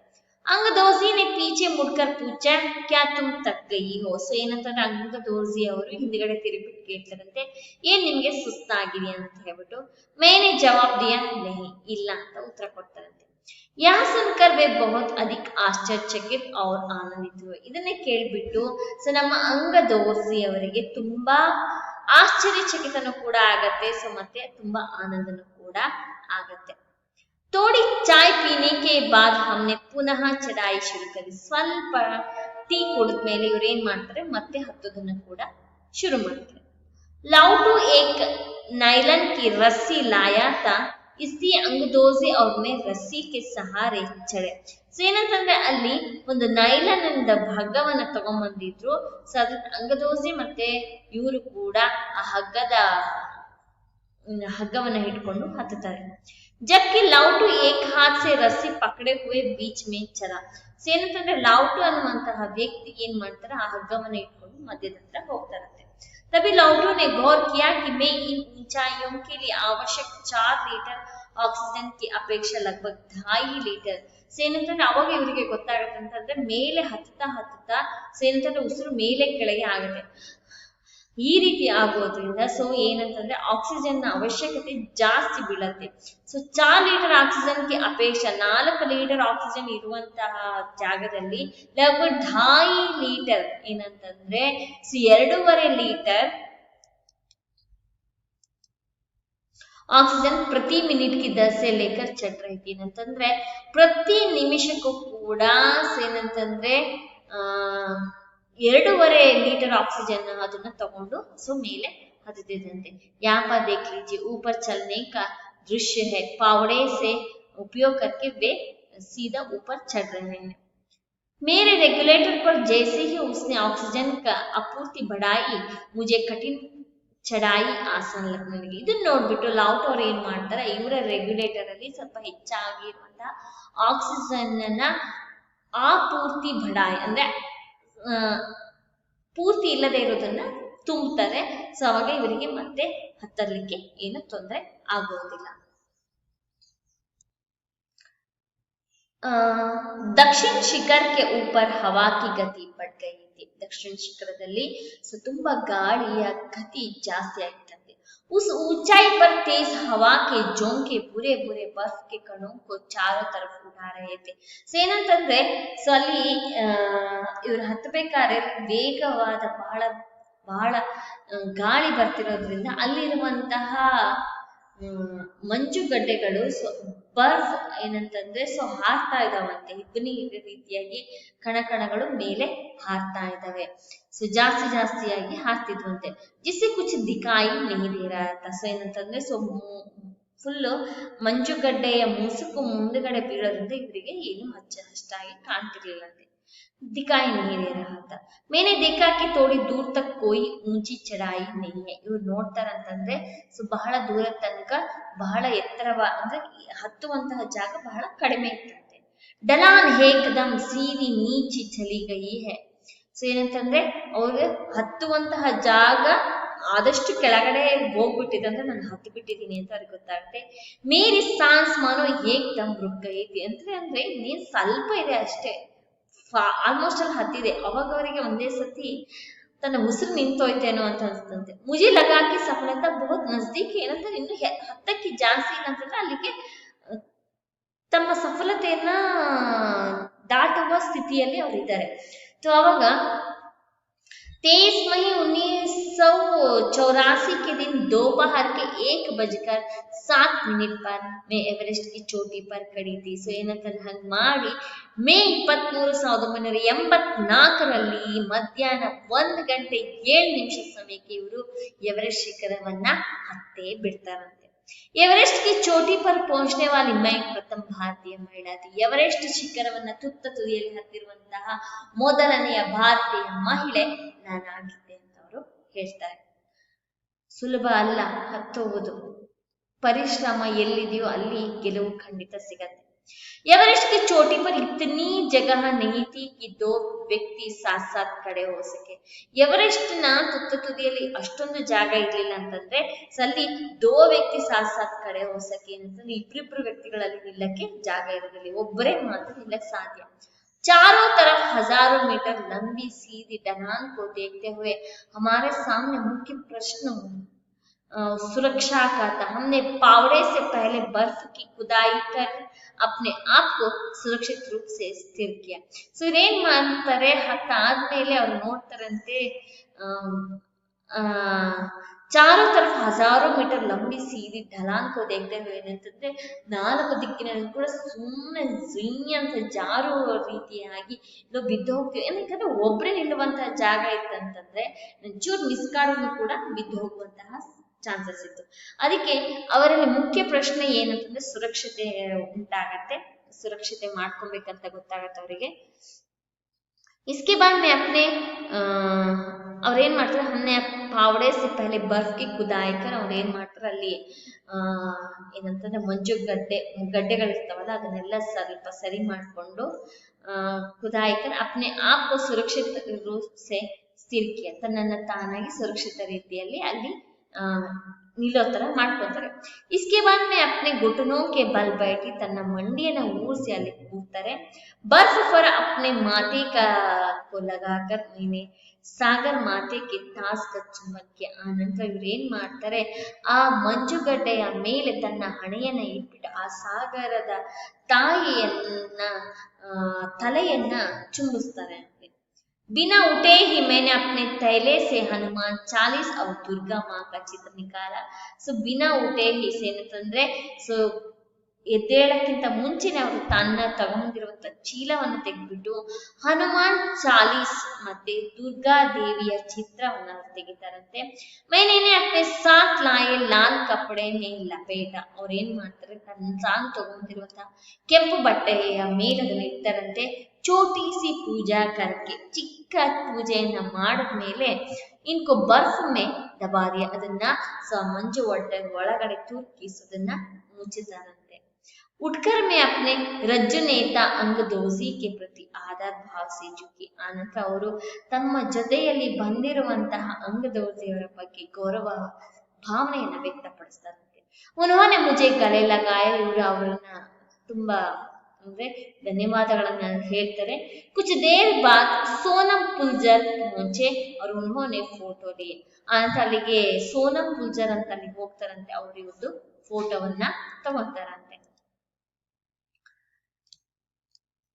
अंगदोजी ने पीछे मुड़कर पूछा, क्या तुम थक गई हो. ಸೊ ಏನಂತಂದ್ರೆ अंगदोजी ಅವರು ಹಿಂದ್ಗಡೆ ತಿರುಗಿಬಿಟ್ಟು ಕೇಳ್ತಾರಂತೆ, ಏನ್ ನಿಮ್ಗೆ ಸುಸ್ತಾಗಿದೆಯಾ ಅಂತ ಹೇಳ್ಬಿಟ್ಟು. मैंने जवाब दिया नहीं, ಇಲ್ಲ ಅಂತ ಉತ್ತರ ಕೊಡ್ತಾರಂತೆ. यह सुनकर वे बहुत अधिक आश्चर्यचकित और आनंदित हुए. ಇದನ್ನೇ ಕೇಳ್ಬಿಟ್ಟು ಸೊ ನಮ್ಮ अंगदोजी ಅವರಿಗೆ ತುಂಬಾ ಆಶ್ಚರ್ಯಚಕಿತನೂ ಕೂಡ ಆಗತ್ತೆ. ಸೊ ಮತ್ತೆ ತುಂಬಾ ಆನಂದನೂ ಕೂಡ ಆಗತ್ತೆ. थोड़ी चाय पीने के बाद हमने पुनः चढ़ाई शुरू करी. ಸ್ವಲ್ಪ ಟೀ ಕುಡಿದ್ಮೇಲೆ ಇವ್ರು ಏನ್ ಮಾಡ್ತಾರೆ, ಮತ್ತೆ ಹತ್ತೋದನ್ನ ಕೂಡ ಶುರು ಮಾಡ್ತಾರೆ. लाउटू एक नायलन की रस्सी लाया था, इसलिए अंगदोजी और मैं रस्सी के सहारे चढ़े. ಸೊ ಏನಂತಂದ್ರೆ ಅಲ್ಲಿ ಒಂದು ನೈಲನ್ ಇಂದ ಹಗ್ಗವನ್ನ ತಗೊಂಡ್ಬಂದಿದ್ರು. ಸೊ ಅದ್ರ ಅಂಗದೋಜಿ ಮತ್ತೆ ಇವರು ಕೂಡ ಆ ಹಗ್ಗವನ್ನ ಹಿಡ್ಕೊಂಡು ಹತ್ತುತ್ತಾರೆ. जबकि लाउटू एक हाथ से रस्सी पकड़े हुए बीच में चला. ಸೊ ಏನಂತಂದ್ರೆ लाउटू ಅನ್ನುವಂತಹ ವ್ಯಕ್ತಿ ಏನ್ ಮಾಡ್ತಾರೆ, ಆ ಹಗ್ಗವನ್ನ ಇಟ್ಕೊಂಡು ಮಧ್ಯದ ಹತ್ರ ಹೋಗ್ತಾರಂತೆ. तभी लाउटू ने गौर किया कि मैं इन ऊंचाइयों के लिए आवश्यक 4 लीटर ऑक्सीजन की अपेक्षा लगभग 2.5 लीटर. ಸೊ ಏನಂತಂದ್ರೆ ಅವಾಗ ಇವರಿಗೆ ಗೊತ್ತಾಗತ್ತೆ ಅಂತಂದ್ರೆ ಮೇಲೆ ಹತ್ತುತ್ತಾ ಸೊ ಏನಂತಂದ್ರೆ ಉಸಿರು ಮೇಲೆ ಕೆಳಗೆ ಆಗುತ್ತೆ. ಈ ರೀತಿ ಆಗೋದ್ರಿಂದ ಸೊ ಏನಂತಂದ್ರೆ ಆಕ್ಸಿಜನ್ ನ ಅವಶ್ಯಕತೆ ಜಾಸ್ತಿ ಬೀಳತ್ತೆ. ಸೊ 4 ಲೀಟರ್ ಆಕ್ಸಿಜನ್ ಗೆ ಅಪೇಕ್ಷೆ 4 ಲೀಟರ್ ಆಕ್ಸಿಜನ್ ಇರುವಂತಹ ಜಾಗದಲ್ಲಿ लगभग 2.5 ಲೀಟರ್ ಏನಂತಂದ್ರೆ ಸೊ 2.5 ಲೀಟರ್ ಆಕ್ಸಿಜನ್ ಪ್ರತಿ ಮಿನಿಟ್ की 10 से लेकर चढ़ रही थी. ಏನಂತಂದ್ರೆ ಪ್ರತಿ ನಿಮಿಷಕ್ಕೂ ಕೂಡ ಏನಂತಂದ್ರೆ 2.5 ಲೀಟರ್ ಆಕ್ಸಿಜನ್ ಅದನ್ನ ತಗೊಂಡು ಸೊ ಮೇಲೆ ಹತ್ತುತ್ತಿದ್ದಂತೆ. यहाँ पर देख लीजिए ऊपर चलने का दृश्य है. फावड़े से उपयोग करके वे सीधा ऊपर चढ़ रहे हैं. मेरे रेगुलेटर पर जैसे ही उसने ऑक्सीजन का आपूर्ति बढ़ाई, मुझे कठिन ಚಡಾಯಿ ಆಸನ್ ಲಗ್ನಲ್ಲಿ. ಇದನ್ನ ನೋಡ್ಬಿಟ್ಟು ಲಾವ್ಟ್ ಅವ್ರು ಏನ್ ಮಾಡ್ತಾರೆ, ಇವರ ರೆಗ್ಯುಲೇಟರ್ ಅಲ್ಲಿ ಸ್ವಲ್ಪ ಹೆಚ್ಚಾಗಿರುವಂತಹ ಆಕ್ಸಿಜನ್ ಅನ್ನ ಪೂರ್ತಿ ಬಡಾಯಿ ಅಂದ್ರೆ ಪೂರ್ತಿ ಇಲ್ಲದೆ ಇರೋದನ್ನ ತುಂಬುತ್ತಾರೆ. ಸೊ ಅವಾಗ ಇವರಿಗೆ ಮತ್ತೆ ಹತ್ತಲಿಕ್ಕೆ ಏನು ತೊಂದರೆ ಆಗುವುದಿಲ್ಲ. दक्षिण शिखर के ऊपर हवा की गति बढ़ गई थी. दक्षिण ಶಿಖರದಲ್ಲಿ ತುಂಬಾ ಗಾಳಿಯ ಗತಿ ಜಾಸ್ತಿ ಆಗಿತ್ತಂತೆ. उस ऊंचाई पर तेज हवा के झोंके बुरे बुरे बर्फ के कणों को चारों तरफ उड़ा रहे थे. ಸೊ ಏನಂತಂದ್ರೆ ಅಲ್ಲಿ ಇವರು ಹತ್ತಬೇಕಾದ್ರೆ ವೇಗವಾದ ಬಹಳ ಗಾಳಿ ಬರ್ತಿರೋದ್ರಿಂದ ಅಲ್ಲಿರುವಂತಹ ಮಂಜುಗಡ್ಡೆಗಳು ಬರ್ಫ್ ಏನಂತಂದ್ರೆ ಹಾರ್ತಾ ಇದಾವಂತೆ. ಇಬ್ಬನಿ ರೀತಿಯಾಗಿ ಕಣಕಣಗಳು ಮೇಲೆ ಹಾರ್ತಾ ಇದಾವೆ. ಸೊ ಜಾಸ್ತಿಯಾಗಿ ಹಾರ್ತಿದ್ವಂತೆ. ಜಿಸ್ಸೆ ಕುಚ್ ದಿಕಾಯಿ ನಹಿ ದೇ ರಹಾ ಥಾ. ಸೊ ಏನಂತಂದ್ರೆ ಫುಲ್ಲು ಮಂಜುಗಡ್ಡೆಯ ಮುಸುಕು ಮುಂದುಗಡೆ ಬೀಳೋದ್ರಿಂದ ಇವರಿಗೆ ಏನು ಅಷ್ಟಾಗಿ ಕಾಣ್ತಿರ್ಲಿಲ್ಲಂತೆ. दिखाई नहीं दे रहा था. मैंने देखा कि थोड़ी दूर तक कोई ऊंची चढ़ाई नहीं है. ಇವ್ರು ನೋಡ್ತಾರಂತಂದ್ರೆ ಬಹಳ ದೂರ ತನಕ ಬಹಳ ಎತ್ತರವಾದ ಅಂದ್ರೆ ಹತ್ತುವಂತಹ ಜಾಗ ಬಹಳ ಕಡಿಮೆ ಇತ್ತಂತೆ. ಡಲಾನ್ ಏಕದಮ್ ಸೀದಿ ನೀಚಿ ಚಲಿ ಗಯಿ ಹೈ. ಸೊ ಏನಂತಂದ್ರೆ ಅವ್ರು ಹತ್ತುವಂತಹ ಜಾಗ ಆದಷ್ಟು ಕೆಳಗಡೆ ಹೋಗ್ಬಿಟ್ಟಿದೆ ಅಂದ್ರೆ ನಾನು ಹತ್ತು ಬಿಟ್ಟಿದ್ದೀನಿ ಅಂತ ಅವ್ರಿಗೆ ಗೊತ್ತಾಗುತ್ತೆ. ಮೇರಿ ಸಾನ್ಸ್ ಮಾನೋ ಏಕದಮ್ ರುಕ್ ಗಯಿ ಥಿ. ಅಂದ್ರೆ ನೀನ್ ಸ್ವಲ್ಪ ಇದೆ ಅಷ್ಟೇ, ಆಲ್ಮೋಸ್ಟ್ ಅಲ್ಲಿ ಹತ್ತಿದೆ. ಅವಾಗ ಅವರಿಗೆ ಒಂದೇ ಸತಿ ತನ್ನ ಉಸಿರು ನಿಂತೋಯ್ತೇನೋ ಅಂತ ಅನ್ಸ್ತಂತೆ. ಮುಜೆ ಲಗಾಕಿ ಸಫಲತಾ ಬಹುತ್ ನಜದೀಕ್. ಏನಂದ್ರೆ ಇನ್ನು ಹತ್ತಕ್ಕೆ ಜಾಸ್ತಿ ಇಲ್ಲ ಅಂತಂದ್ರೆ ಅಲ್ಲಿಗೆ ತಮ್ಮ ಸಫಲತೆಯನ್ನ ದಾಟುವ ಸ್ಥಿತಿಯಲ್ಲಿ ಅವರಿದ್ದಾರೆ. ಸೊ ಅವಾಗ 23 मई 1984 के दिन दोपहर के 1:07 पर मैं एवरेस्ट की चोटी पर खड़ी थी. ಸೊ ಏನಂತ ಹಂಗ್ ಮಾಡಿ ಮೇ 23, 1984ರಲ್ಲಿ ಮಧ್ಯಾಹ್ನ 1:07 ಸಮಯಕ್ಕೆ ಇವರು ಎವರೆಸ್ಟ್ ಶಿಖರವನ್ನ ಹತ್ತೇ ಬಿಡ್ತಾರಂತೆ. एवरेस्ट की चोटी पर पहुंचने वाली मैं प्रथम भारतीय महिला थी. एवरेस्ट ಶಿಖರವನ್ನ ತುದಿಯಲ್ಲಿ ಹತ್ತಿರುವಂತಹ ಮೊದಲನೆಯ ಭಾರತೀಯ ಮಹಿಳೆ ನಾನಾಗಿದ್ದೆ ಅಂತ ಅವರು ಹೇಳ್ತಾರೆ. ಸುಲಭ ಅಲ್ಲ ಹತ್ತುವುದು. ಪರಿಶ್ರಮ ಎಲ್ಲಿದೆಯೋ ಅಲ್ಲಿ ಗೆಲುವು ಖಂಡಿತ ಸಿಗತ್ತೆ. एवरेस्ट की चोटी पर इतनी जगह नहीं थी कि 2 व्यक्ति साथ साथ खड़े हो सके. एवरेस्ट ನ ತುದಿಯಲ್ಲಿ ಅಷ್ಟೊಂದು ಜಾಗ ಇರ್ಲಿಲ್ಲ ಅಂತಂದ್ರೆ ಅಲ್ಲಿ 2 ವ್ಯಕ್ತಿ ಸಾಥ್ ಸಾಥ್ ಖಡೆ ಹೋ ಸಕೆ ಅಂತಂದ್ರೆ ಇಬ್ರಿಬ್ರು ವ್ಯಕ್ತಿಗಳಲ್ಲಿ ನಿಲ್ಲಕ್ಕೆ ಜಾಗ ಇರೋದಿಲ್ಲ, ಒಬ್ಬರೇ ಮಾತ್ರ ನಿಲ್ಲಕ್ಕೆ ಸಾಧ್ಯ. चारों तरफ हजारों मीटर लंबी सीधी ढलान को देखते हुए हमारे सामने मुख्य प्रश्न सुरक्षा का था. हमने पावड़े से पहले बर्फ की खुदाई कर अपने आप को सुरक्षित रूप से स्थिर किया. ಸೊ ಇದೇನ್ ಮಾಡ್ತಾರೆ, ಹತ್ತಾದ್ಮೇಲೆ ಅವ್ರು ನೋಡ್ತಾರಂತೆ ಚಾರೋ ತರಫ್ 1000 ಮೀಟರ್ ಲಂಬಿ ಸೀದಿ ಢಲಾನ್ ಕೋ ದೇಖ್ತೆ ಹುए ಏನಂತಂದ್ರೆ 4 ದಿಕ್ಕಿನಲ್ಲಿ ಕೂಡ ಸುಮ್ಮನೆ ಝುಯ್ ಅಂತ ಜಾರುವ ರೀತಿಯಾಗಿ ಇಲ್ಲೋ ಬಿದ್ದು ಹೋಗ್ತೀವಿ. ಯಾಕಂದ್ರೆ ಒಬ್ಬರೇ ನಿಲ್ಲುವಂತಹ ಜಾಗ ಇತ್ತಂತಂದ್ರೆ ಚೂರು ಮಿಸ್ಕಾಡೋದು ಕೂಡ ಬಿದ್ದು ಹೋಗುವಂತಹ ಚಾನ್ಸಸ್ ಇತ್ತು. ಅದಕ್ಕೆ ಅವರಲ್ಲಿ ಮುಖ್ಯ ಪ್ರಶ್ನೆ ಏನಂತಂದ್ರೆ ಸುರಕ್ಷತೆ ಉಂಟಾಗತ್ತೆ, ಸುರಕ್ಷತೆ ಮಾಡ್ಕೊಬೇಕಂತ ಗೊತ್ತಾಗತ್ತೆ ಅವರಿಗೆ. इसके बाद में अपने ಅವ್ರು ಏನ್ ಮಾಡ್ತಾರೆ, हमने पावड़े से पहले बर्फ की खुदाई कर ಅವ್ರು ಏನ್ ಮಾಡ್ತಾರೆ ಅಲ್ಲಿ ಏನಂತಂದ್ರೆ ಮಂಜು ಗಡ್ಡೆಗಳಿರ್ತಾವಲ್ಲ ಅದನ್ನೆಲ್ಲ ಸ್ವಲ್ಪ ಸರಿ ಮಾಡ್ಕೊಂಡು खुदाई कर अपने आप को सुरक्षित रूप से स्थिर किया. ತನ್ನನ್ನ ತಾನಾಗಿ ಸುರಕ್ಷಿತ ರೀತಿಯಲ್ಲಿ ಅಲ್ಲಿ ನಿಲ್ಲೋ ತರ ಮಾಡ್ಕೊತಾರೆ. इसके बाद में अपने घुटनों के बल बैठी ತನ್ನ ಮಂಡಿಯನ್ನ ಊರಿಸಿ ಅಲ್ಲಿ ಕೂರ್ತಾರೆ. बर्फ पर अपने माथे को लगाकर मैंने ಸಾಗರ್ ಮಾತೆ ಕೆ ತಾಸ್ ಕ ಚುಂಬನ್ ಕೆ. ಆ ನಂತರ ಇವ್ರು ಏನ್ ಮಾಡ್ತಾರೆ, ಆ ಮಂಜುಗಡ್ಡೆಯ ಮೇಲೆ ತನ್ನ ಹಣೆಯನ್ನ ಇಟ್ಬಿಟ್ಟು ಆ ಸಾಗರದ ತಾಯಿಯನ್ನ ತಲೆಯನ್ನ ಚುಂಬಿಸ್ತಾರೆ. बिना उठे ही मैंने अपने थैले से हनुमान 40 और दुर्गा माँ का चित्र निकाला. ಸೊ बिना उठे ही ಏನಂತಂದ್ರೆ ಸೊ ಎದ್ದೇಳಕ್ಕಿಂತ ಮುಂಚೆನೆ ಅವರು ತನ್ನ ತಗೊಂಡಿರುವಂತ ಚೀಲವನ್ನು ತೆಗೆದ್ಬಿಟ್ಟು ಹನುಮಾನ್ 40 ಮತ್ತೆ ದುರ್ಗಾ ದೇವಿಯ ಚಿತ್ರವನ್ನ ತೆಗಿತಾರಂತೆ. मैंने अपने साथ लाए लाल कपड़े में लपेಟ. ಅವ್ರು ಏನ್ ಮಾಡ್ತಾರೆ, ತನ್ನ ತಾನು ತಗೊಂಡಿರುವಂತ ಕೆಂಪು ಬಟ್ಟೆಯ ಮೇಲದಲ್ಲಿ ಇಟ್ಟರಂತೆ. ಚೋಟಿ ಸಿ ಪೂಜಾ ಕರ್ಕೆ, ಚಿಕ್ಕ ಪೂಜೆಯನ್ನ ಮಾಡಿದ್ಮೇಲೆ ಇನ್ಕೋ ಬರ್ಫ್ ಮೇ ದಬಾ ದಿಯಾ, ಅದನ್ನ ಮಂಜು ಒಳಗಡೆ ತೂಕಿಸೋದನ್ನ ಮುಚ್ಚುತ್ತಾರಂತೆ. उठकर मैं अपने रज्जु नेता अंगदोजी के प्रति आदर भाव से झुकी. ಆನಂತರ ಅವರು ತಮ್ಮ ಜೊತೆಯಲ್ಲಿ ಬಂದಿರುವಂತಹ ಅಂಗದೋಜಿಯವರ ಬಗ್ಗೆ ಗೌರವ ಭಾವನೆಯನ್ನ ವ್ಯಕ್ತಪಡಿಸ್ತಾರಂತೆ. ಉನ್ಹೋನೆ ಮುಜೆ ಗಲೆ ಲಗಾಯ, ಇವರು ಅವರನ್ನ ತುಂಬಾ ಅಂದ್ರೆ ಧನ್ಯವಾದಗಳನ್ನ ಹೇಳ್ತಾರೆ. ಕುछ देर बाद सोनम पुलजर पहुंचे और उन्होंने फोटो लिए. ಆನಂತರ ಅಲ್ಲಿಗೆ ಸೋನಂ ಪುಲ್ಜರ್ ಅಂತ ಅಲ್ಲಿಗೆ ಹೋಗ್ತಾರಂತೆ. ಅವರು ಇವತ್ತು ಫೋಟೋವನ್ನ ತಗೊಂತಾರಂತೆ.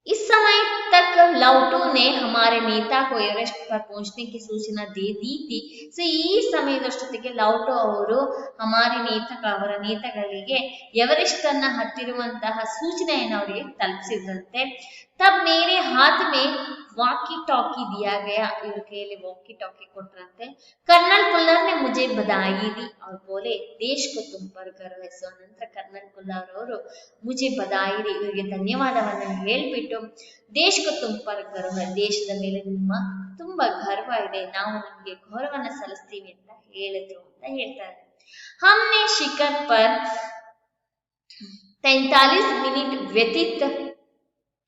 इस समय तक लाउटो ने हमारे नेता को एवरेस्ट पर पहुंचने की सूचना दे दी थी. ಸೊ ಈ ಸಮಯದಷ್ಟೊತ್ತಿಗೆ ಲೌಟೋ ಅವರು ಅವರ ನೇತಾಗಳಿಗೆ ಎವರೆಸ್ಟ್ ಅನ್ನ ಹತ್ತಿರುವಂತಹ ಸೂಚನೆಯನ್ನು ಅವರಿಗೆ ತಲುಪಿಸಿದ್ರಂತೆ. ತಬ್ ಮೇರೆ ಹಾತ್ ಮೇ ವಾಕಿ ಟಾಕಿ ದಿಯಾ ಗಯಾ, ಇವ್ರ ಕೈಯಲ್ಲಿ ವಾಕಿ ಟಾಕಿ ಕೊಟ್ರಂತೆ. कर्नल पुल्लर ने मुझे बधाई दी और बोले देश को तुम पर गर्व है. ಸೊ ನಂತರ ಕರ್ನಲ್ ಪುಲ್ಲರ್ ಅವರು ಮುಜೆ ಬಧಾಯಿ ದಿ, ಇವರಿಗೆ ಧನ್ಯವಾದವನ್ನ ಹೇಳ್ಬಿಟ್ಟು ದೇಶ್ ಕೋ ತುಮ್ ಪರ್ ಗರ್ವ, ದೇಶದ ಮೇಲೆ ನಿಮ್ಮ ತುಂಬಾ ಗರ್ವ ಇದೆ, ನಾವು ನಿಮಗೆ ಗೌರವನ ಸಲ್ಲಿಸ್ತೀವಿ ಅಂತ ಹೇಳಿದ್ರು ಅಂತ ಹೇಳ್ತಾರೆ. हमने शिखर पर 43 मिनट व्यतीत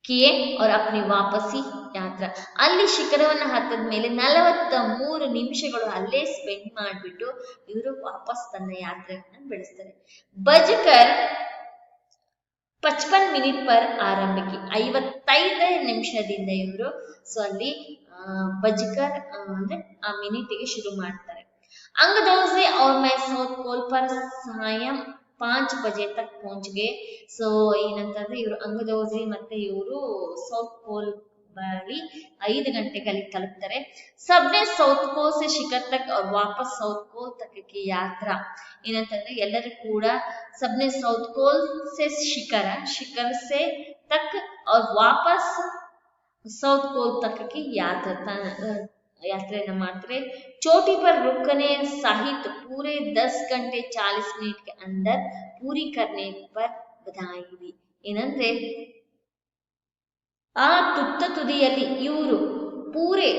किए और अपनी वापसी ಯಾತ್ರಾ, ಅಲ್ಲಿ ಶಿಖರವನ್ನ ಹತ್ತದ ಮೇಲೆ 43 ನಿಮಿಷಗಳು ಅಲ್ಲೇ ಸ್ಪೆಂಡ್ ಮಾಡಿಬಿಟ್ಟು ಇವರು ವಾಪಸ್ ತನ್ನ ಯಾತ್ರೆಯನ್ನ ಬೆಳೆಸ್ತಾರೆ. ಬಜ್ಕರ್ 55 ಮಿನಿಟ್ ಪರ್ ಆರಂಭಿಕಿ, 55 ನಿಮಿಷದಿಂದ ಇವರು ಸೊ ಅಲ್ಲಿ ಬಜ್ಕರ್ ಅಂದ್ರೆ ಆ ಮಿನಿಟ್ಗೆ ಶುರು ಮಾಡ್ತಾರೆ. अंगदोजी और मैं साउथ पोल पर सायं 5 बजे तक पहुंच गए. ಸೊ ಏನಂತಂದ್ರೆ ಇವರು ಅಂಗದೋಜಿ ಮತ್ತೆ ಇವರು ಸೌತ್ ಪೋಲ್ ಬಳಿ 5 ಗಂಟೆಗೆ ಅಲ್ಲಿ ತಲುಪ್ತಾರೆ. ಸಬ್ನೆ ಸೌತ್ ಪೋಲ್ ಸೆ ಶಿಖರ್ ತಕ್ और ವಾಪಸ್ ಸೌತ್ ಪೋಲ್ ತಕ್ ಕಿ ಯಾತ್ರಾ, ಏನಂತಂದ್ರೆ ಎಲ್ಲರೂ ಕೂಡ ಸಬ್ನೆ ಸೌತ್ ಪೋಲ್ ಸೆ ಶಿಖರ್ ಸೆ ತಕ್ और ವಾಪಸ್ ಸೌತ್ ಪೋಲ್ ತಕ್ ಕಿ यात्रा ಮಾಡ್ತಾರೆ. चोटी पर रुकने सहित पूरे 10 घंटे 40 मिनट के अंदर पूरी करने पर बधाई दी. ಏನಂದ್ರೆ ಆ ತುದಿಯಲ್ಲಿ ಇವರು ಪೂರೆ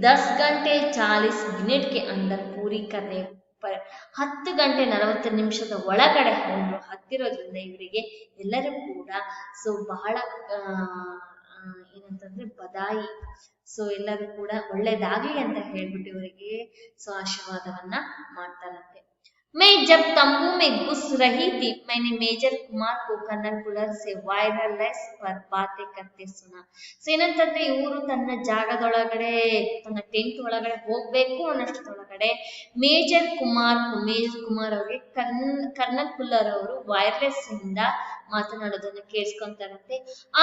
10 ಗಂಟೆ 40 ಮಿನಿಟ್ ಕೆ ಅಂದರ್ ಪೂರಿ ಕರ್ನೆ ಪರ್ 10 ಗಂಟೆ 40 ನಿಮಿಷದ ಒಳಗಡೆ ಅವರು ಹತ್ತಿರೋದ್ರಿಂದ ಇವರಿಗೆ ಎಲ್ಲರೂ ಕೂಡ ಸೊ ಬಹಳ ಏನಂತಂದ್ರೆ ಬದಾಯಿ, ಸೊ ಎಲ್ಲರೂ ಕೂಡ ಒಳ್ಳೇದಾಗ್ಲಿ ಅಂತ ಹೇಳ್ಬಿಟ್ಟು ಇವರಿಗೆ ಸೊ ಆಶೀರ್ವಾದವನ್ನ ಮಾಡ್ತಾರಂತೆ. मैं जब तंबू में घुस रही थी मैंने मेजर कुमार को कर्नल पुलर से वायरलेस पर बातें करते सुना. ಸೊ ಏನಂತಂದ್ರೆ ಇವರು ತನ್ನ ಜಾಗದೊಳಗಡೆ ತನ್ನ ಟೆಂಟ್ ಒಳಗಡೆ ಹೋಗ್ಬೇಕು ಅನ್ನೋಷ್ಟೊಳಗಡೆ ಮೇಜರ್ ಕುಮಾರ್ ಅವರಿಗೆ ಕರ್ನಲ್ ಪುಲ್ಲರ್ ಅವರು ವೈರ್ಲೆಸ್ ಇಂದ ಮಾತನಾಡೋದನ್ನ ಕೇಳಿಸ್ಕೊಂತಾರಂತೆ.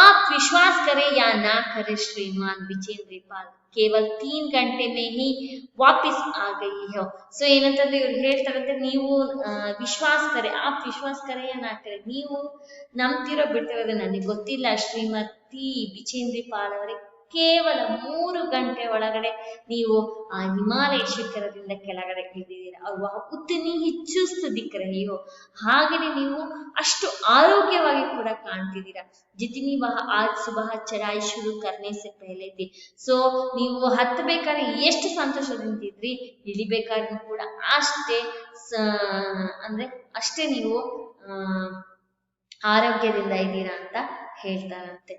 आप विश्वास करें या ना करें श्रीमान विजेंद्र पाल केवल 3 घंटे में ही वापस आ गई है. ಸೊ ಏನಂತಂದ್ರೆ ಇವ್ರು ಹೇಳ್ತಾರಂತೆ, ನೀವು ವಿಶ್ವಾಸ ಕರೆ ನಾ ಕರೆ, ನೀವು ನಂಬ್ತಿರೋ ಬಿಟ್ಟಿರೋದು ನನಗೆ ಗೊತ್ತಿಲ್ಲ ಶ್ರೀಮತಿ ವಿಜೇಂದ್ರಿ ಪಾಲ್ ಅವರಿಗೆ ಕೇವಲ 3 ಗಂಟೆ ಒಳಗಡೆ ನೀವು ಆ ಹಿಮಾಲಯ ಶಿಖರದಿಂದ ಕೆಳಗಡೆ ಇಳಿದಿದ್ದೀರಾ. ಅವ್ರು ಉತ್ತನಿ ಹೆಚ್ಚುಸ್ತು ದಿಕ್ ರಹಿಯೋ, ಹಾಗೆಯೇ ನೀವು ಅಷ್ಟು ಆರೋಗ್ಯವಾಗಿ ಕೂಡ ಕಾಣ್ತಿದ್ದೀರಾ. ಜಿತನಿ ವಹ ಆಜ್ ಸುಬಹ ಚಢಾಯಿ ಶುರು ಕರ್ನೆ ಸೆ ಪಹಲೆ ಥಿ. ಸೊ ನೀವು ಹತ್ತಬೇಕಾದ್ರೆ ಎಷ್ಟು ಸಂತೋಷದಿಂದಿದ್ರಿ, ಇಳಿಬೇಕಾದ್ರೂ ಕೂಡ ಅಷ್ಟೇ ನೀವು ಆರೋಗ್ಯದಿಂದ ಇದ್ದೀರಾ ಅಂತ ಹೇಳ್ತಾರಂತೆ.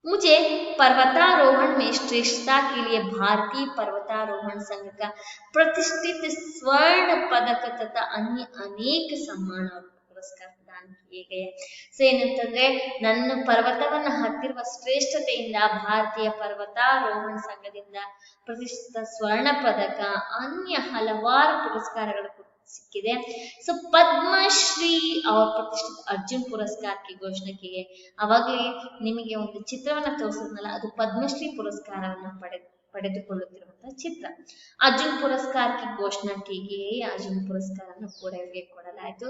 मुझे पर्वतारोहण में श्रेष्ठता के लिए भारतीय पर्वतारोहण संघ का प्रतिष्ठित स्वर्ण पदक तथा अन्य अनेक सम्मान और पुरस्कार प्रदान किए गए. ಸೊ ಏನಂತಂದ್ರೆ ನನ್ನ ಪರ್ವತವನ್ನ ಹತ್ತಿರುವ ಶ್ರೇಷ್ಠತೆಯಿಂದ ಭಾರತೀಯ ಪರ್ವತಾರೋಹಣ ಸಂಘದಿಂದ ಪ್ರತಿಷ್ಠಿತ ಸ್ವರ್ಣ ಪದಕ, ಅನ್ಯ ಹಲವಾರು ಪುರಸ್ಕಾರಗಳು ಸಿಕ್ಕಿದೆ. ಸೊ ಪದ್ಮಶ್ರೀ और प्रतिष्ठित अर्जुन पुरस्कार की घोषणा की है. ಅವಾಗಲೇ ನಿಮಗೆ ಒಂದು ಚಿತ್ರವನ್ನ ತೋರಿಸಿದ್ನಲ್ಲ, ಅದು ಪದ್ಮಶ್ರೀ ಪುರಸ್ಕಾರವನ್ನ ಪಡೆದುಕೊಳ್ಳುತ್ತಿರುವಂತಹ ಚಿತ್ರ. अर्जुन पुरस्कार की घोषणा की गई. अर्जुन पुरस्कारವನ್ನು ಕೂಡ ಇವರಿಗೆ ಕೊಡಲಾಯಿತು.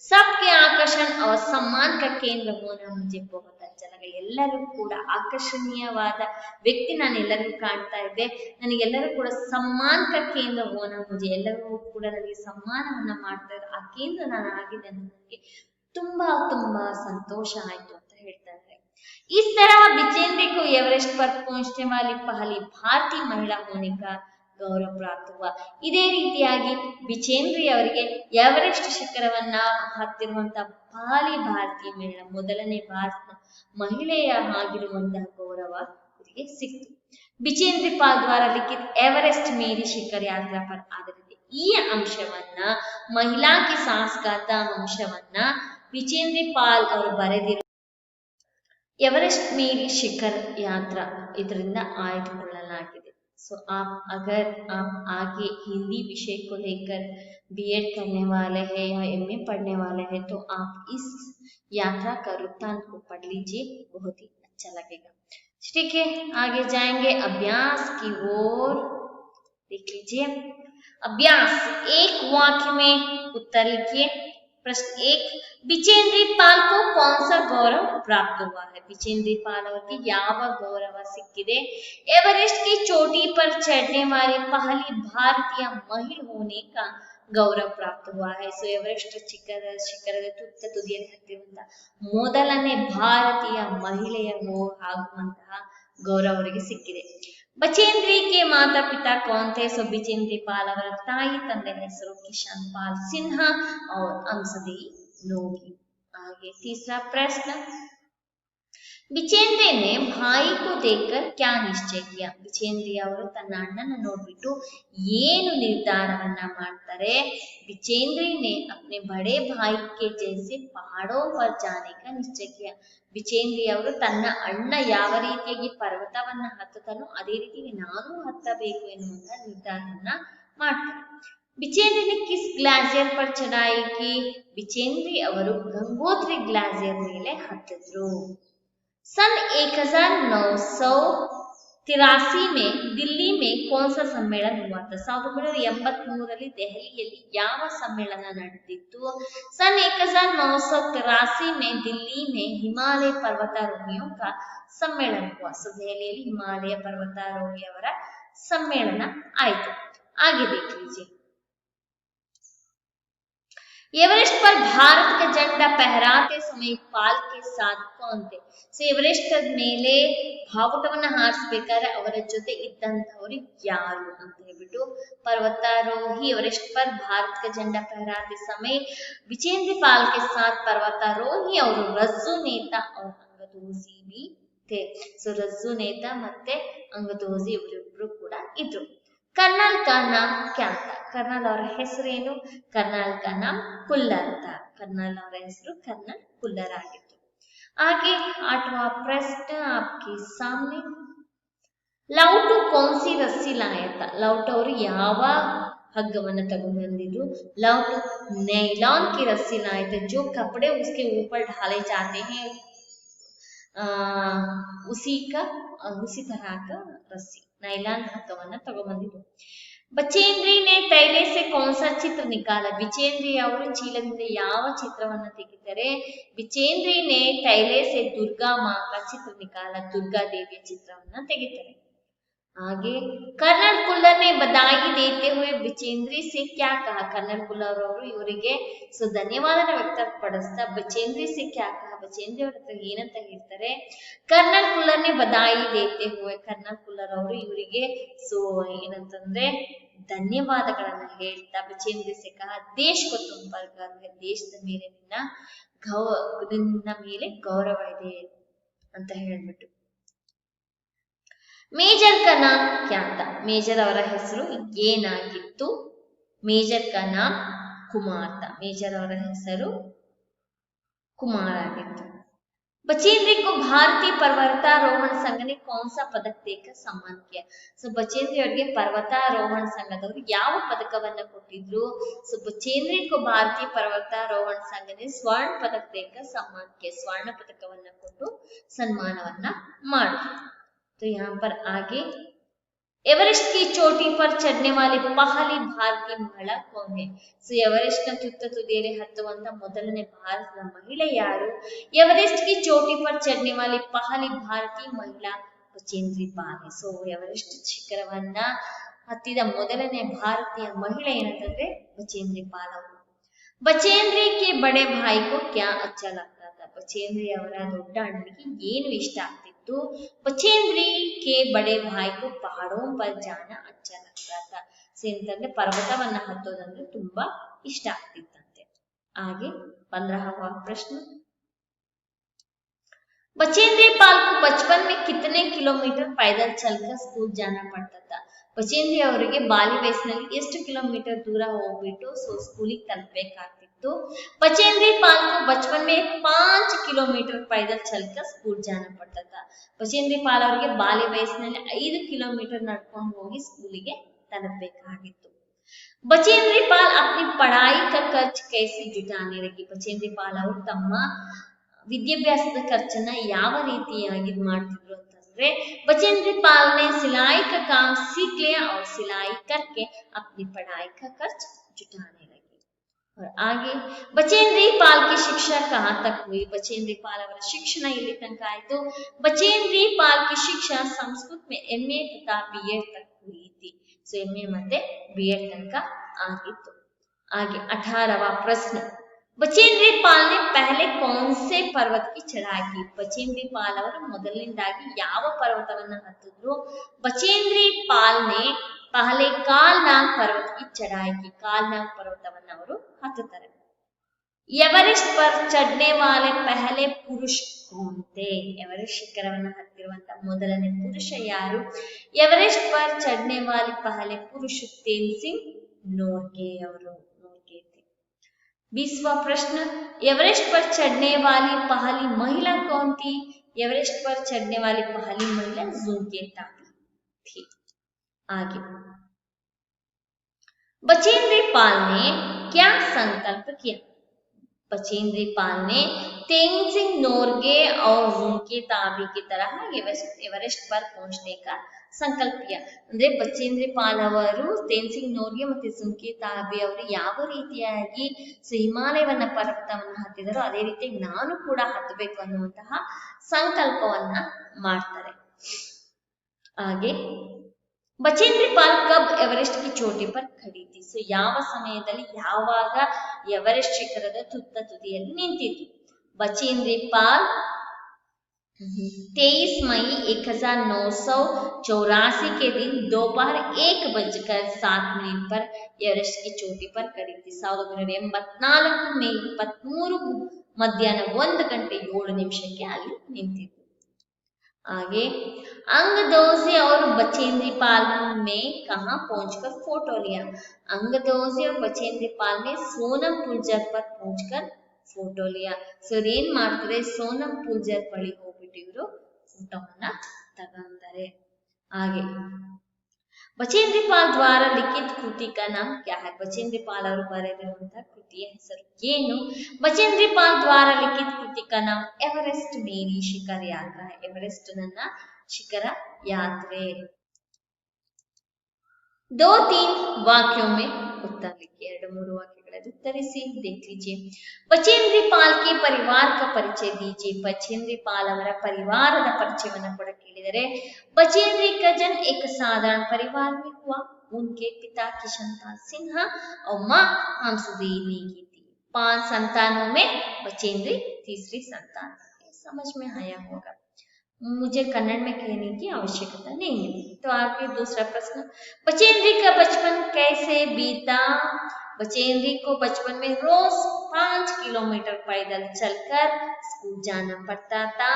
सबके आकर्षण और सम्मान का केंद्र होना मुझे बहुत अच्छा लगा. ಎಲ್ಲರೂ ಕೂಡ ಆಕರ್ಷಣೀಯವಾದ ವ್ಯಕ್ತಿ ನಾನು ಎಲ್ಲರಿಗೂ ಕಾಣ್ತಾ ಇದ್ದೆ, ನನಗೆಲ್ಲರೂ ಕೂಡ ಸಮ್ಮಾನ್ ಕ ಕೇಂದ್ರ ಹೋನ ಮುಜೆ, ಎಲ್ಲರೂ ಕೂಡ ನನಗೆ ಸಮ್ಮಾನವನ್ನ ಮಾಡ್ತಾ ಇದ್ರು, ಆ ಕೇಂದ್ರ ನಾನು ಆಗಿದೆ ನನಗೆ ತುಂಬಾ ಸಂತೋಷ ಆಯ್ತು ಅಂತ ಹೇಳ್ತಾ ಇದ್ದಾರೆ. इस तरह बिजेंद्र को एवरेस्ट पर पहुंचने वाली पहली भारतीय महिला होने का ಗೌರವ ಪ್ರಾಪ್ತ हुआ। ಇದೇ ರೀತಿಯಾಗಿ ಬಿಚೇಂದ್ರಿ ಅವರಿಗೆ ಎವರೆಸ್ಟ್ ಶಿಖರವನ್ನ ಹತ್ತಿರುವಂತಹ ಪಹಲಿ ಭಾರತೀಯ ಮಹಿಳಾ, ಮೊದಲನೇ ಭಾರತ ಮಹಿಳೆಯ ಆಗಿರುವಂತಹ ಗೌರವ ಇವರಿಗೆ ಸಿಕ್ತು। ಬಿಚೇಂದ್ರಿ ಪಾಲ್ ದ್ವಾರ ಲಿಖಿತ एवरेस्ट मेरी ಶಿಖರ ಯಾತ್ರಾ पर ಆಧಾರಿತ ಈ ಅಂಶವನ್ನ ಮಹಿಳಾ ಕಿ ಸಾಹಸಗಾಥ ಅಂಶವನ್ನ ಬಿಚೇಂದ್ರಿ ಪಾಲ್ ಅವರು ಬರೆದಿರುವ एवरेस्ट मेरी शिखर यात्रा ಇದರಿಂದ ಆಯ್ದುಕೊಳ್ಳಲಾಗಿದೆ। सो आप अगर आप आगे हिंदी विषय को लेकर बीएड करने वाले हैं या एमए पढ़ने वाले हैं तो आप इस यात्रा का वृत्तांत को पढ़ लीजिए, बहुत ही अच्छा लगेगा। ठीक है, आगे जाएंगे अभ्यास की ओर। देख लीजिए अभ्यास, एक वाक्य में उत्तर लिखिए। प्रश्न 1, बिचेंद्री पाल को कौन सा गौरव प्राप्त हुआ है? बिचेंद्री पाल ಅವರಿಗೆ ಯಾವ ಗೌರವ ಸಿಕ್ಕಿದೆ? एवरेस्ट की चोटी पर चढ़ने वाली पहली भारतीय महिला होने का ಗೌರವ ಪ್ರಾಪ್ತ हुआ है। सो एवरेस्ट ಶಿಖರದ ತುತ್ತ ತುದಿಯಲ್ಲಿ ಹತ್ತಿರುವಂತಹ ಮೊದಲನೇ ಭಾರತೀಯ ಮಹಿಳೆಯ ಆಗುವಂತಹ ಗೌರವ ಅವರಿಗೆ ಸಿಕ್ಕಿದೆ। बचेंद्री के माता पिता कौन थे? सो बिचेंद्री पाल ಅವರ ತಾಯಿ ತಂದೆ ಹೆಸರು किशन पाल सिन्हा और अंशदी नोगी। आगे तीसरा प्रश्न, बिचेंद्री ने भाई को देखकर क्या निश्चय किया? बिचेंद्री ಅವರು ತನ್ನ ಅಣ್ಣನ ನೋಡ್ಬಿಟ್ಟು ಏನು ನಿರ್ಧಾರವನ್ನ ಮಾಡ್ತಾರೆ? बिचेंद्री ने अपने बड़े भाई के जैसे पहाड़ों पर जाने का निश्चय किया। बिचेंद्री ಅವರು ತನ್ನ ಅಣ್ಣ ಯಾವ ರೀತಿಯಾಗಿ ಪರ್ವತವನ್ನ ಹತ್ತುತ್ತಾನೋ ಅದೇ ರೀತಿಯಾಗಿ ನಾನು ಹತ್ತಬೇಕು ಎನ್ನುವಂತ ನಿರ್ಧಾರವನ್ನ ಮಾಡ್ತಾರೆ। बिचेंद्री ने किस ग्लेशियर पर चढ़ाई की? बिचेंद्री ಅವರು ಗಂಗೋತ್ರಿ ಗ್ಲೇशियर ಮೇಲೆ ಹತ್ತಿದ್ರು। सन 1983 में दिल्ली में कौन सा सम्मेलन हुआ था? 1983 ದೆಹಲಿಯಲ್ಲಿ ಯಾವ ಸಮ್ಮೇಳನ ನಡೆದಿತ್ತು? सन 1983 में दिल्ली में हिमालय पर्वतारोहियों का सम्मेलन हुआ। सो ದೆಹಲಿಯಲ್ಲಿ ಹಿಮಾಲಯ ಪರ್ವತಾರೋಹಿಯವರ सम्मेलन आಯಿತು। आगे देख लीजिए, एवरेस्ट पर भारत का झंडा फहराते समय पाल के साथ कौन थे? सो एवरेस्ट ಮೇಲೆ ಬಾವುಟವನ್ನ ಹಾರಿಸಬೇಕಾದ್ರೆ ಅವರ ಜೊತೆ ಇದ್ದಂತವರು ಯಾರು ಅಂತ ಹೇಳ್ಬಿಟ್ಟು पर्वतारोही एवरेस्ट पर भारत का झंडा फहराते समय बिचेंद्री पाल के साथ पर्वतारोही और रज्जु नेता और अंगदोजी भी थे। सो रज्जु नेता ಮತ್ತೆ अंगदोजी ಇವರಿಬ್ರು ಕೂಡ ಇದ್ರು। कर्नल का नाम क्या था? कर्नल ಅವರ ಹೆಸರೇನು? कर्नल का नाम कुल्लर था। कर्नल ಅವರ ಹೆಸರು कर्नल कुल्लर ಆಗಿತ್ತು। आगे 8वां प्रश्न आपके सामने, लाउटू कौन सी रस्सी लाया था? लाउटू ಅವರು ಯಾವ हग्गवन्न तಗೊಂಡು ಬಂದಿದ್ರು? लाउटू नैलॉन की रस्सी लाए थे। जो कपड़े उसके ऊपर डाले जाते हैं उसी तरह का रस्सी नैलॉन हग्गवನ್ನ तಗೊಂಡು ಬಂದಿದ್ರು। बचेंद्री ने तैले से कौन सा चित्र निकाला? बिचेंद्री ಅವರು ಚೀಲದಿಂದ ಯಾವ ಚಿತ್ರವನ್ನ ತೆಗಿತಾರೆ? बिचेंद्री ने तैले से दुर्गा मां का चित्र निकाला। दुर्गा देविಯ ಚಿತ್ರವನ್ನ ತೆಗಿತಾರೆ। आगे कर्नल कुल्लर ने बधाई देते हुए बिचेंद्री से क्या कहा? कर्नल कुल्लर ಅವರು ಇವರಿಗೆ ಸೋ ಧನ್ಯವಾದನ ವ್ಯಕ್ತಪಡಿಸ್ತಾ बिचेंद्री से क्या कहा? बिचेंद्री ಅವರ ಹತ್ರ ಏನಂತ ಹೇಳ್ತಾರೆ? कर्नल कुल्लर ने बधाई देते हुए कर्नल कुल्लर ಅವರು ಇವರಿಗೆ ಸೋ ಏನಂತಂದ್ರೆ ಧನ್ಯವಾದಗಳನ್ನ ಹೇಳ್ತಾ बिचेंद्री से कहा देश को तुम पर गर्व है, ದೇಶದ ಮೇಲೆ ನಿನ್ನ ಮೇಲೆ ಗೌರವ ಇದೆ ಅಂತ ಹೇಳ್ಬಿಟ್ಟು। ಮೇಜರ್ का नाम क्या था? ಮೇಜರ್ ಅವರ ಹೆಸರು ಏನಾಗಿತ್ತು? ಮೇಜರ್ का नाम ಕುಮಾರ್ था। ಮೇಜರ್ ಅವರ ಹೆಸರು ಕುಮಾರ್ ಆಗಿತ್ತು। बचेंद्री को भारतीय पर्वतारोहण संघ ने कौन सा पदक देकर सम्मान किया? सो बचेंद्री ಅವರಿಗೆ पर्वतारोहण ಸಂಘದವರು ಯಾವ ಪದಕವನ್ನ ಕೊಟ್ಟಿದ್ರು? सो बचेंद्री को भारतीय पर्वतारोहण संघ ने स्वर्ण पदक देकर सम्मान किया। स्वर्ण ಪದಕವನ್ನ ಕೊಟ್ಟು ಸನ್ಮಾನವನ್ನ ಮಾಡಿದ್ರು। तो यहाँ पर आगे एवरेस्ट की चोटी पर चढ़ने वाली पहली भारतीय महिला कौन है? सो एवरेस्ट ನ ತುತ್ತ ತುದಿಯಲ್ಲಿ ಹತ್ತುವಂತ ಮೊದಲನೇ ಭಾರತದ ಮಹಿಳೆ ಯಾರು? एवरेस्ट की चोटी पर चढ़ने वाली पहली भारतीय महिला बचेंद्री पाल है। सो एवरेस्ट ಶಿಖರವನ್ನ ಹತ್ತಿದ ಮೊದಲನೇ ಭಾರತೀಯ ಮಹಿಳೆ ಏನಂತಂದ್ರೆ बचेंद्री पाल ಅವರು। बचेंद्री के बड़े भाई को क्या अच्छा लगता था? बचेंद्री ಅವರ ದೊಡ್ಡ ಅಣ್ಣನಿಗೆ ಏನು ಇಷ್ಟ ಆಗ್ತಿತ್ತು? तो बचेंद्री के बड़े भाई को पहाड़ों पर जाना अच्छा लगता था. ಎಂತಂದ್ರೆ ಪರ್ವತವನ್ನ ಹತ್ತೋದಂದ್ರೆ ತುಂಬಾ ಇಷ್ಟ ಆಗ್ತಿತ್ತಂತೆ. आगे 15वां प्रश्न. बचेंद्री पाल को बचपन में कितने किलोमीटर पैदल चलकर स्कूल जाना पड़ता था. ಬಚೇಂದ್ರಿ ಅವರಿಗೆ ಬಾಲ್ಯ ವಯಸ್ಸಿನಲ್ಲಿ ಎಷ್ಟು ಕಿಲೋಮೀಟರ್ ದೂರ ಹೋಗ್ಬಿಟ್ಟು ಸ್ಕೂಲಿಗೆ ತಲುಪಬೇಕಾಗ್ತಿತ್ತು. बचेंद्री पाल को बचपन में 5 किलोमीटर पैदल चलकर स्कूल जाना पड़ता था. बचेंद्री पाल ಅವರಿಗೆ ಬಾಲ್ಯ ವಯಸ್ಸಿನಲ್ಲಿ 5 ಕಿಲೋಮೀಟರ್ ನಡ್ಕೊಂಡು ಹೋಗಿ ಸ್ಕೂಲಿಗೆ ತಲುಪಬೇಕಾಗಿತ್ತು. बचेंद्री पाल अपनी पढ़ाई का खर्च कैसे जुटाने लगी. बचेंद्री पाल ಅವರು ತಮ್ಮ ವಿದ್ಯಾಭ್ಯಾಸದ ಖರ್ಚನ್ನ ಯಾವ ರೀತಿಯಾಗಿ ಮಾಡ್ತಿದ್ರು ಅಂತಂದ್ರೆ बचेंद्री पाल ने सिलाई का काम सीख लिया और सिलाई करके अपनी पढ़ाई का खर्च जुटाने लगे. और आगे बचेंद्री पाल की शिक्षा कहाँ तक हुई. बचेंद्री पाल ಅವರ ಶಿಕ್ಷಣ ಎಲ್ಲಿ ತನಕ ಆಯಿತು. बचेंद्री पाल की शिक्षा संस्कृत में MA तथा BEd तक हुई थी. सो MA ಮತ್ತೆ BEd ತನಕ ಆಗಿತ್ತು. आगे 18वां प्रश्न. बचेंद्री पाल ने पहले कौन से पर्वत की चढ़ाई की. बचेंद्री पाल ಅವರು ಮೊದಲನೇದಾಗಿ ಯಾವ ಪರ್ವತವನ್ನ ಹತ್ತಿದ್ರು. बचेंद्री पाल ने पहले कालनाग पर्वत की चढ़ाई की. कालनाग पर्वतವನ್ನ ಅವರು ಹತ್ತುತ್ತಾರೆ. एवरेस्ट पर चढ़ने वाले पहले पुरुष कौन थे. एवरेस्ट ಶಿಖರವನ್ನ ಹತ್ತಿರುವಂತ ಮೊದಲನೇ ಪುರುಷ ಯಾರು. एवरेस्ट पर चढ़ने वाले पहले पुरुष तेनसिंग नोर्गे ಅವರು. 20वां प्रश्न. एवरेस्ट पर चढ़ने वाली पहली महिला कौन थी. एवरेस्ट पर चढ़ने वाली पहली महिला जुंके ताबी थी. आगे बचेंद्री पाल ने क्या संकल्प किया. बचेंद्री पाल ने तेनसिंग नोर्गे और जुंके ताबी की तरह एवरेस्ट पर पहुंचने का ಸಂಕಲ್ಪ किया. ಅಂದ್ರೆ ಬಚೇಂದ್ರಿ ಪಾಲ್ ಅವರು ತೇನ್ಸಿಂಗ್ ನೋರ್ಗೆ ಮತ್ತೆ ಜುಂಕೆ ತಾಬಿ ಅವರು ಯಾವ ರೀತಿಯಾಗಿ ಹಿಮಾಲಯವನ್ನ ಪರ್ವತವನ್ನ ಹತ್ತಿದರೋ ಅದೇ ರೀತಿ ನಾನು ಕೂಡ ಹತ್ತಬೇಕು ಅನ್ನುವಂತಹ ಸಂಕಲ್ಪವನ್ನ ಮಾಡ್ತಾರೆ. ಹಾಗೆ बचेंद्री पाल कब एवरेस्ट की चोटी पर खड़ी थी. ಸೊ ಯಾವ ಸಮಯದಲ್ಲಿ ಯಾವಾಗ ಎವರೆಸ್ಟ್ ಶಿಖರದ ತುತ್ತ ತುದಿಯಲ್ಲಿ ನಿಂತಿತ್ತು. बचेंद्री पाल 23 मई 1984 के दिन दोपहर 1:07 पर एवरेस्ट की चोटी पर खड़ी थी. 1984 ಮೇ 23 ಮಧ್ಯಾಹ್ನ 1:07 ಅಲ್ಲಿ ನಿಂತಿತ್ತು. आगे अंगदोजी और बचेंद्री पाल में कहाँ पहुंचकर फोटो लिया. अंगदोजी और बचेंद्री पाल ने सोनम पुलजर पर पहुंचकर फोटो लिया. ಸೊ ಏನ್ ಮಾಡ್ತಾರೆ, ಸೋನಂ ಪುಲ್ಜರ್ ಬಳಿ ಹೋಗ್ಬಿಟ್ಟು ಇವರು ಫೋಟೋವನ್ನ ತಗೊಂತಾರೆ. ಹಾಗೆ बचेंद्री पाल द्वारा लिखित कृति का नाम क्या है. बचेंद्री पाल ಅವರು ಬರೆದಿರುವಂತಹ ಕೃತಿಯ ಹೆಸರು ಏನು. बचेंद्री पाल द्वारा लिखित कृति का नाम एवरेस्ट मेरी शिखर यात्रा है. एवरेस्ट ನನ್ನ ಶಿಖರ ಯಾತ್ರೆ. 2-3 वाक्यों में उत्तर लिखिए. 2-3 वाक्यಗಳಲ್ಲಿ ಉತ್ತರಿಸಿ. देख लीजिए. बचेंद्री पाल के परिवार का परिचय दीजिए. बचेंद्री पाल ಅವರ ಪರಿವಾರದ ಪರಿಚಯವನ್ನ ಕೂಡ ಕೇಳಿದರೆ बचेंद्री का जन्म एक साधारण परिवार में हुआ. उनके पिता किशनपाल सिन्हा और माँ हंसदेवी की थी. 5 संतानों में बचेंद्री तीसरी संतान. समझ में आया होगा. मुझे कन्नड़ में कहने की आवश्यकता नहीं है. तो आगे दूसरा प्रश्न. बचेंद्री का बचपन कैसे बीता. बचेंद्री को बचपन में रोज 5 किलोमीटर पैदल चलकर स्कूल जाना पड़ता था.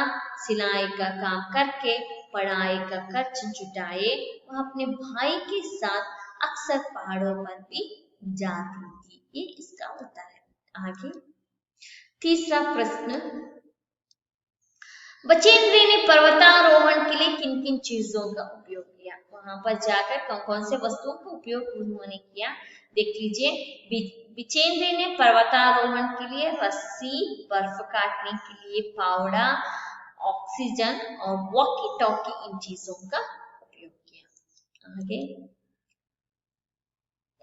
सिलाई का काम करके पढ़ाई का खर्च जुटाए वह अपने भाई के साथ अक्सर पहाड़ों पर भी जाती थी. ये इसका उत्तर है. आगे तीसरा प्रश्न. बचेंद्री ने पर्वतारोहण के लिए किन किन चीजों का उपयोग किया. वहां पर जाकर कौन कौन से वस्तुओं का उपयोग उन्होंने किया. देख लीजिए. बचेंद्री ने पर्वतारोहण के लिए रस्सी, बर्फ काटने के लिए फावड़ा, ऑक्सीजन और वॉकी टॉकी इन चीजों का उपयोग किया. आगे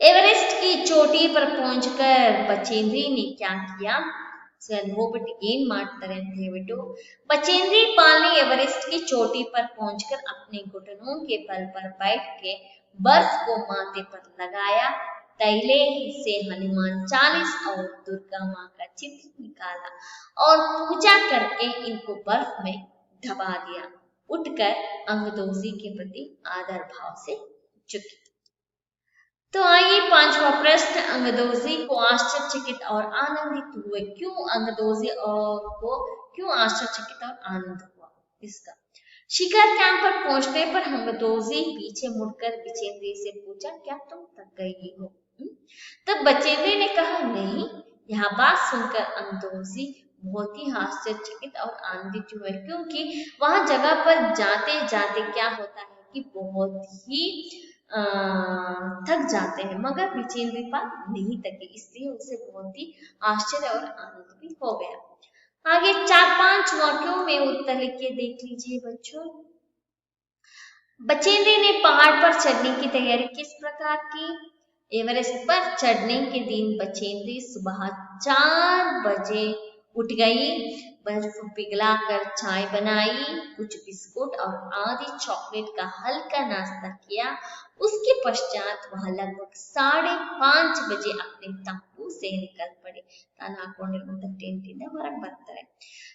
एवरेस्ट की चोटी पर पहुंचकर बचेंद्री ने क्या किया. ಸೊ ಅಲ್ಲಿ ಹೋಗ್ಬಿಟ್ಟು ಏನ್ ಮಾಡ್ತಾರೆ ಅಂತ ಹೇಳ್ಬಿಟ್ಟು बचेंद्री पाल ने एवरेस्ट की चोटी पर पहुंचकर अपने घुटनों के बल पर बैठ के बर्फ को माथे पर लगाया. पहले ही से हनुमान 40 और दुर्गा माँ का चित्र निकाला और पूजा करके इनको बर्फ में दबा दिया. उठकर अंगदोजी के प्रति आदर भाव से झुकी। तो आइए पांचवा प्रश्न, अंगदोजी को आश्चर्यचकित और आनंदित हुए। क्यों अंगदोजी को क्यों आश्चर्यचकित और आनंद हुआ? इसका शिखर कैंप पर पहुंचने पर अंगदोजी पीछे मुड़कर बचेंद्री से पूछा, क्या तुम थक गई हो? तब बचेंद्री ने कहा, नहीं। यह बात सुनकर अंगदोजी बहुत ही आश्चर्यचकित और आनंदित हुए, क्योंकि वहां जगह पर जाते जाते क्या होता है कि बहुत ही थक जाते हैं, मगर बचेंद्री पाल नहीं थके, इसलिए उसे बहुत ही आश्चर्य और आनंद भी हो गया। आगे 4-5 वाक्यों में उत्तर लिखिए, देख लीजिए बच्चों। बचेंद्री ने पहाड़ पर चढ़ने की तैयारी किस प्रकार की? एवरेस्ट पर चढ़ने के दिन बचेंद्री सुबह 4 बजे उठ गई, बर्फ पिघलाकर चाय बनाई, कुछ बिस्कुट और आधी चॉकलेट का हल्का नाश्ता किया। उसके पश्चात वह लगभग 5:30 बजे अपने तंबू से निकल पड़े।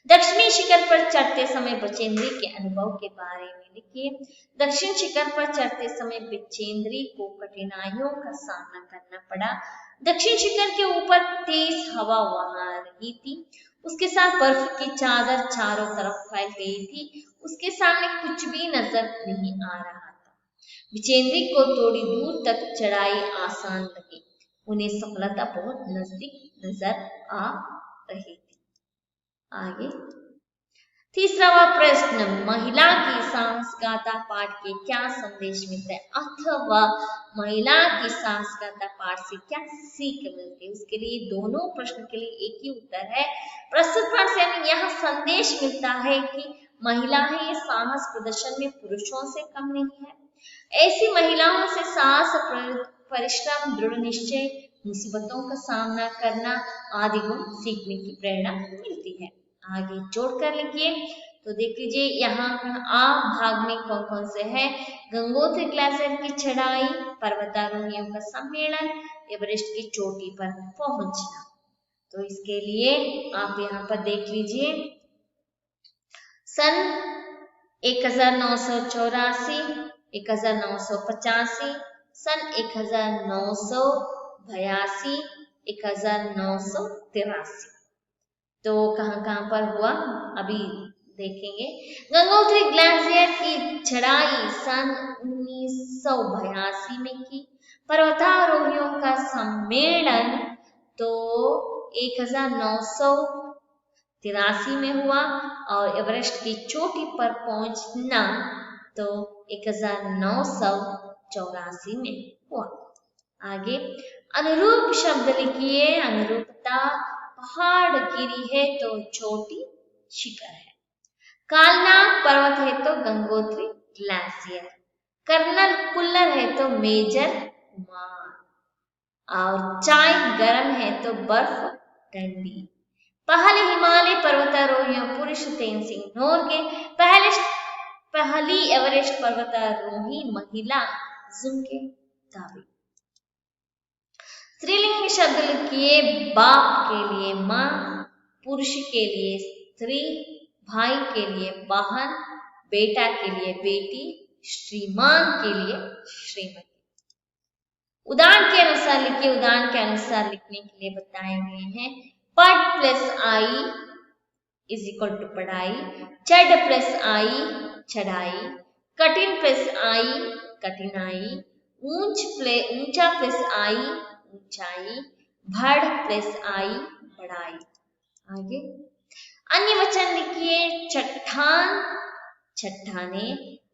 दक्षिणी शिखर पर चढ़ते समय बचेंद्री के अनुभव के बारे में लिखिए। दक्षिण शिखर पर चढ़ते समय बचेंद्री को कठिनाइयों का सामना करना पड़ा। दक्षिण शिखर के ऊपर तेज हवा वहां रही थी, उसके साथ बर्फ की चादर चारों तरफ फैल गई थी। उसके सामने कुछ भी नजर नहीं आ रहा था। बचेंद्री को थोड़ी दूर तक चढ़ाई आसान लगी, उन्हें सफलता बहुत नजदीक नजर आ रही थी। आगे तीसरा प्रश्न, महिला की साहस गाथा पाठ के क्या संदेश मिलता है, अथवा महिला की साहस गाथा पाठ से क्या सीख मिलती है? उसके लिए दोनों प्रश्न के लिए एक ही उत्तर है। प्रस्तुत पाठ से हमें यह संदेश मिलता है कि महिलाएं साहस प्रदर्शन में पुरुषों से कम नहीं है। ऐसी महिलाओं से साहस, परिश्रम, दृढ़ निश्चय, मुसीबतों का सामना करना आदि गुण सीखने की प्रेरणा मिलती है। आगे जोड़कर लिखिए। तो देख लीजिए यहाँ आ भाग में कौन कौन से है। गंगोत्री ग्लेशियर की चढ़ाई, पर्वतारोहियों का सम्मेलन, एवरेस्ट की चोटी पर पहुंचना। तो इसके लिए आप यहाँ पर देख लीजिए, सन 1984, 1985, सन 1982, 1983। तो कहाँ पर हुआ अभी देखेंगे। गंगोत्री ग्लेशियर की चढ़ाई सन 1982 में की। पर्वतारोहियों का सम्मेलन तो 1983 में हुआ, और एवरेस्ट की चोटी पर पहुंचना तो 1984 में हुआ। आगे अनुरूप शब्द लिखिए। अनुरूपता, पहाड़ गिरी है तो चोटी शिखर है, कालनाग पर्वत है तो गंगोत्री ग्लेशियर, कर्नल कुल्लर है तो मेजर कुमार, और चाय गर्म है तो बर्फ ठंडी। पहले हिमालय पर्वतारोहियों पुरुष तेनसिंग नोरगे, पहली एवरेस्ट पर्वतारोही महिला जुम्के दावी। स्त्रीलिंग शब्द लिखिए। बाप के लिए माँ, पुरुष के लिए स्त्री, भाई के लिए बहन, बेटा के लिए बेटी, श्रीमान के लिए श्रीमती। उदाहरण के अनुसार लिखिए। उदाहरण के अनुसार लिखने के लिए बताए गए हैं। पढ़ plus I is equal to पढ़ाई, चढ़ प्लस आई चढ़ाई, कठिन प्लस आई कठिनाई, ऊंचा प्लस आई ऊंचाई, बढ़ प्लस आई बढ़ाई। आगे अन्य वचन लिखिए। चट्टान चट्टाने,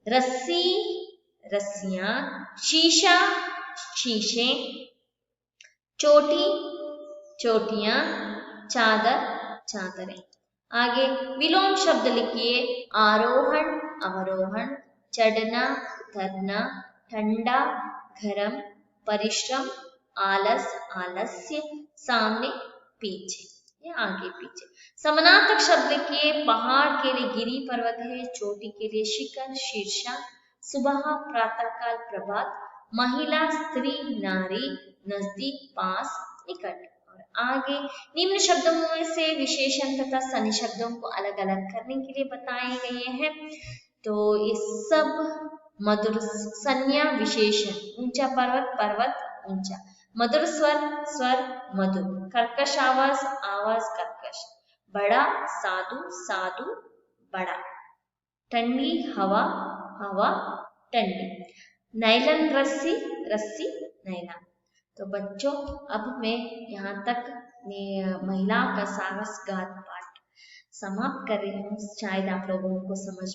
रस्सी रस्सियां, शीशा शीशे, चोटी चोटियां, चादर चादरें। आगे विलोम शब्द लिखिए। आरोहण अवरोहण, चढ़ना उतरना, ठंडा गरम, परिश्रम आलस आलस्य, सामने पीछे या आगे पीछे। समानार्थक शब्द लिखिए। पहाड़ के लिए गिरी पर्वत है, चोटी के लिए शिखर शीर्षा, सुबह प्रातःकाल प्रभात, महिला स्त्री नारी, नजदीक पास निकट। और आगे निम्न शब्दों में से विशेषण तथा सन्नि शब्दों को अलग अलग करने के लिए बताए गए हैं। तो ये सब मधुर संज्ञा विशेषण, ऊंचा पर्वत पर्वत ऊंचा, मधुर स्वर स्वर मधुर, कर्कश आवाज आवाज कर्कश, बड़ा साधु साधु बड़ा, ठंडी हवा हवा ठंडी, नायलन रस्सी रस्सी नायलन। तो बच्चों अब मैं यहाँ तक महिला का साहस गाथ पाठ समाप्त कर रही हूँ। शायद आप लोगों को समझ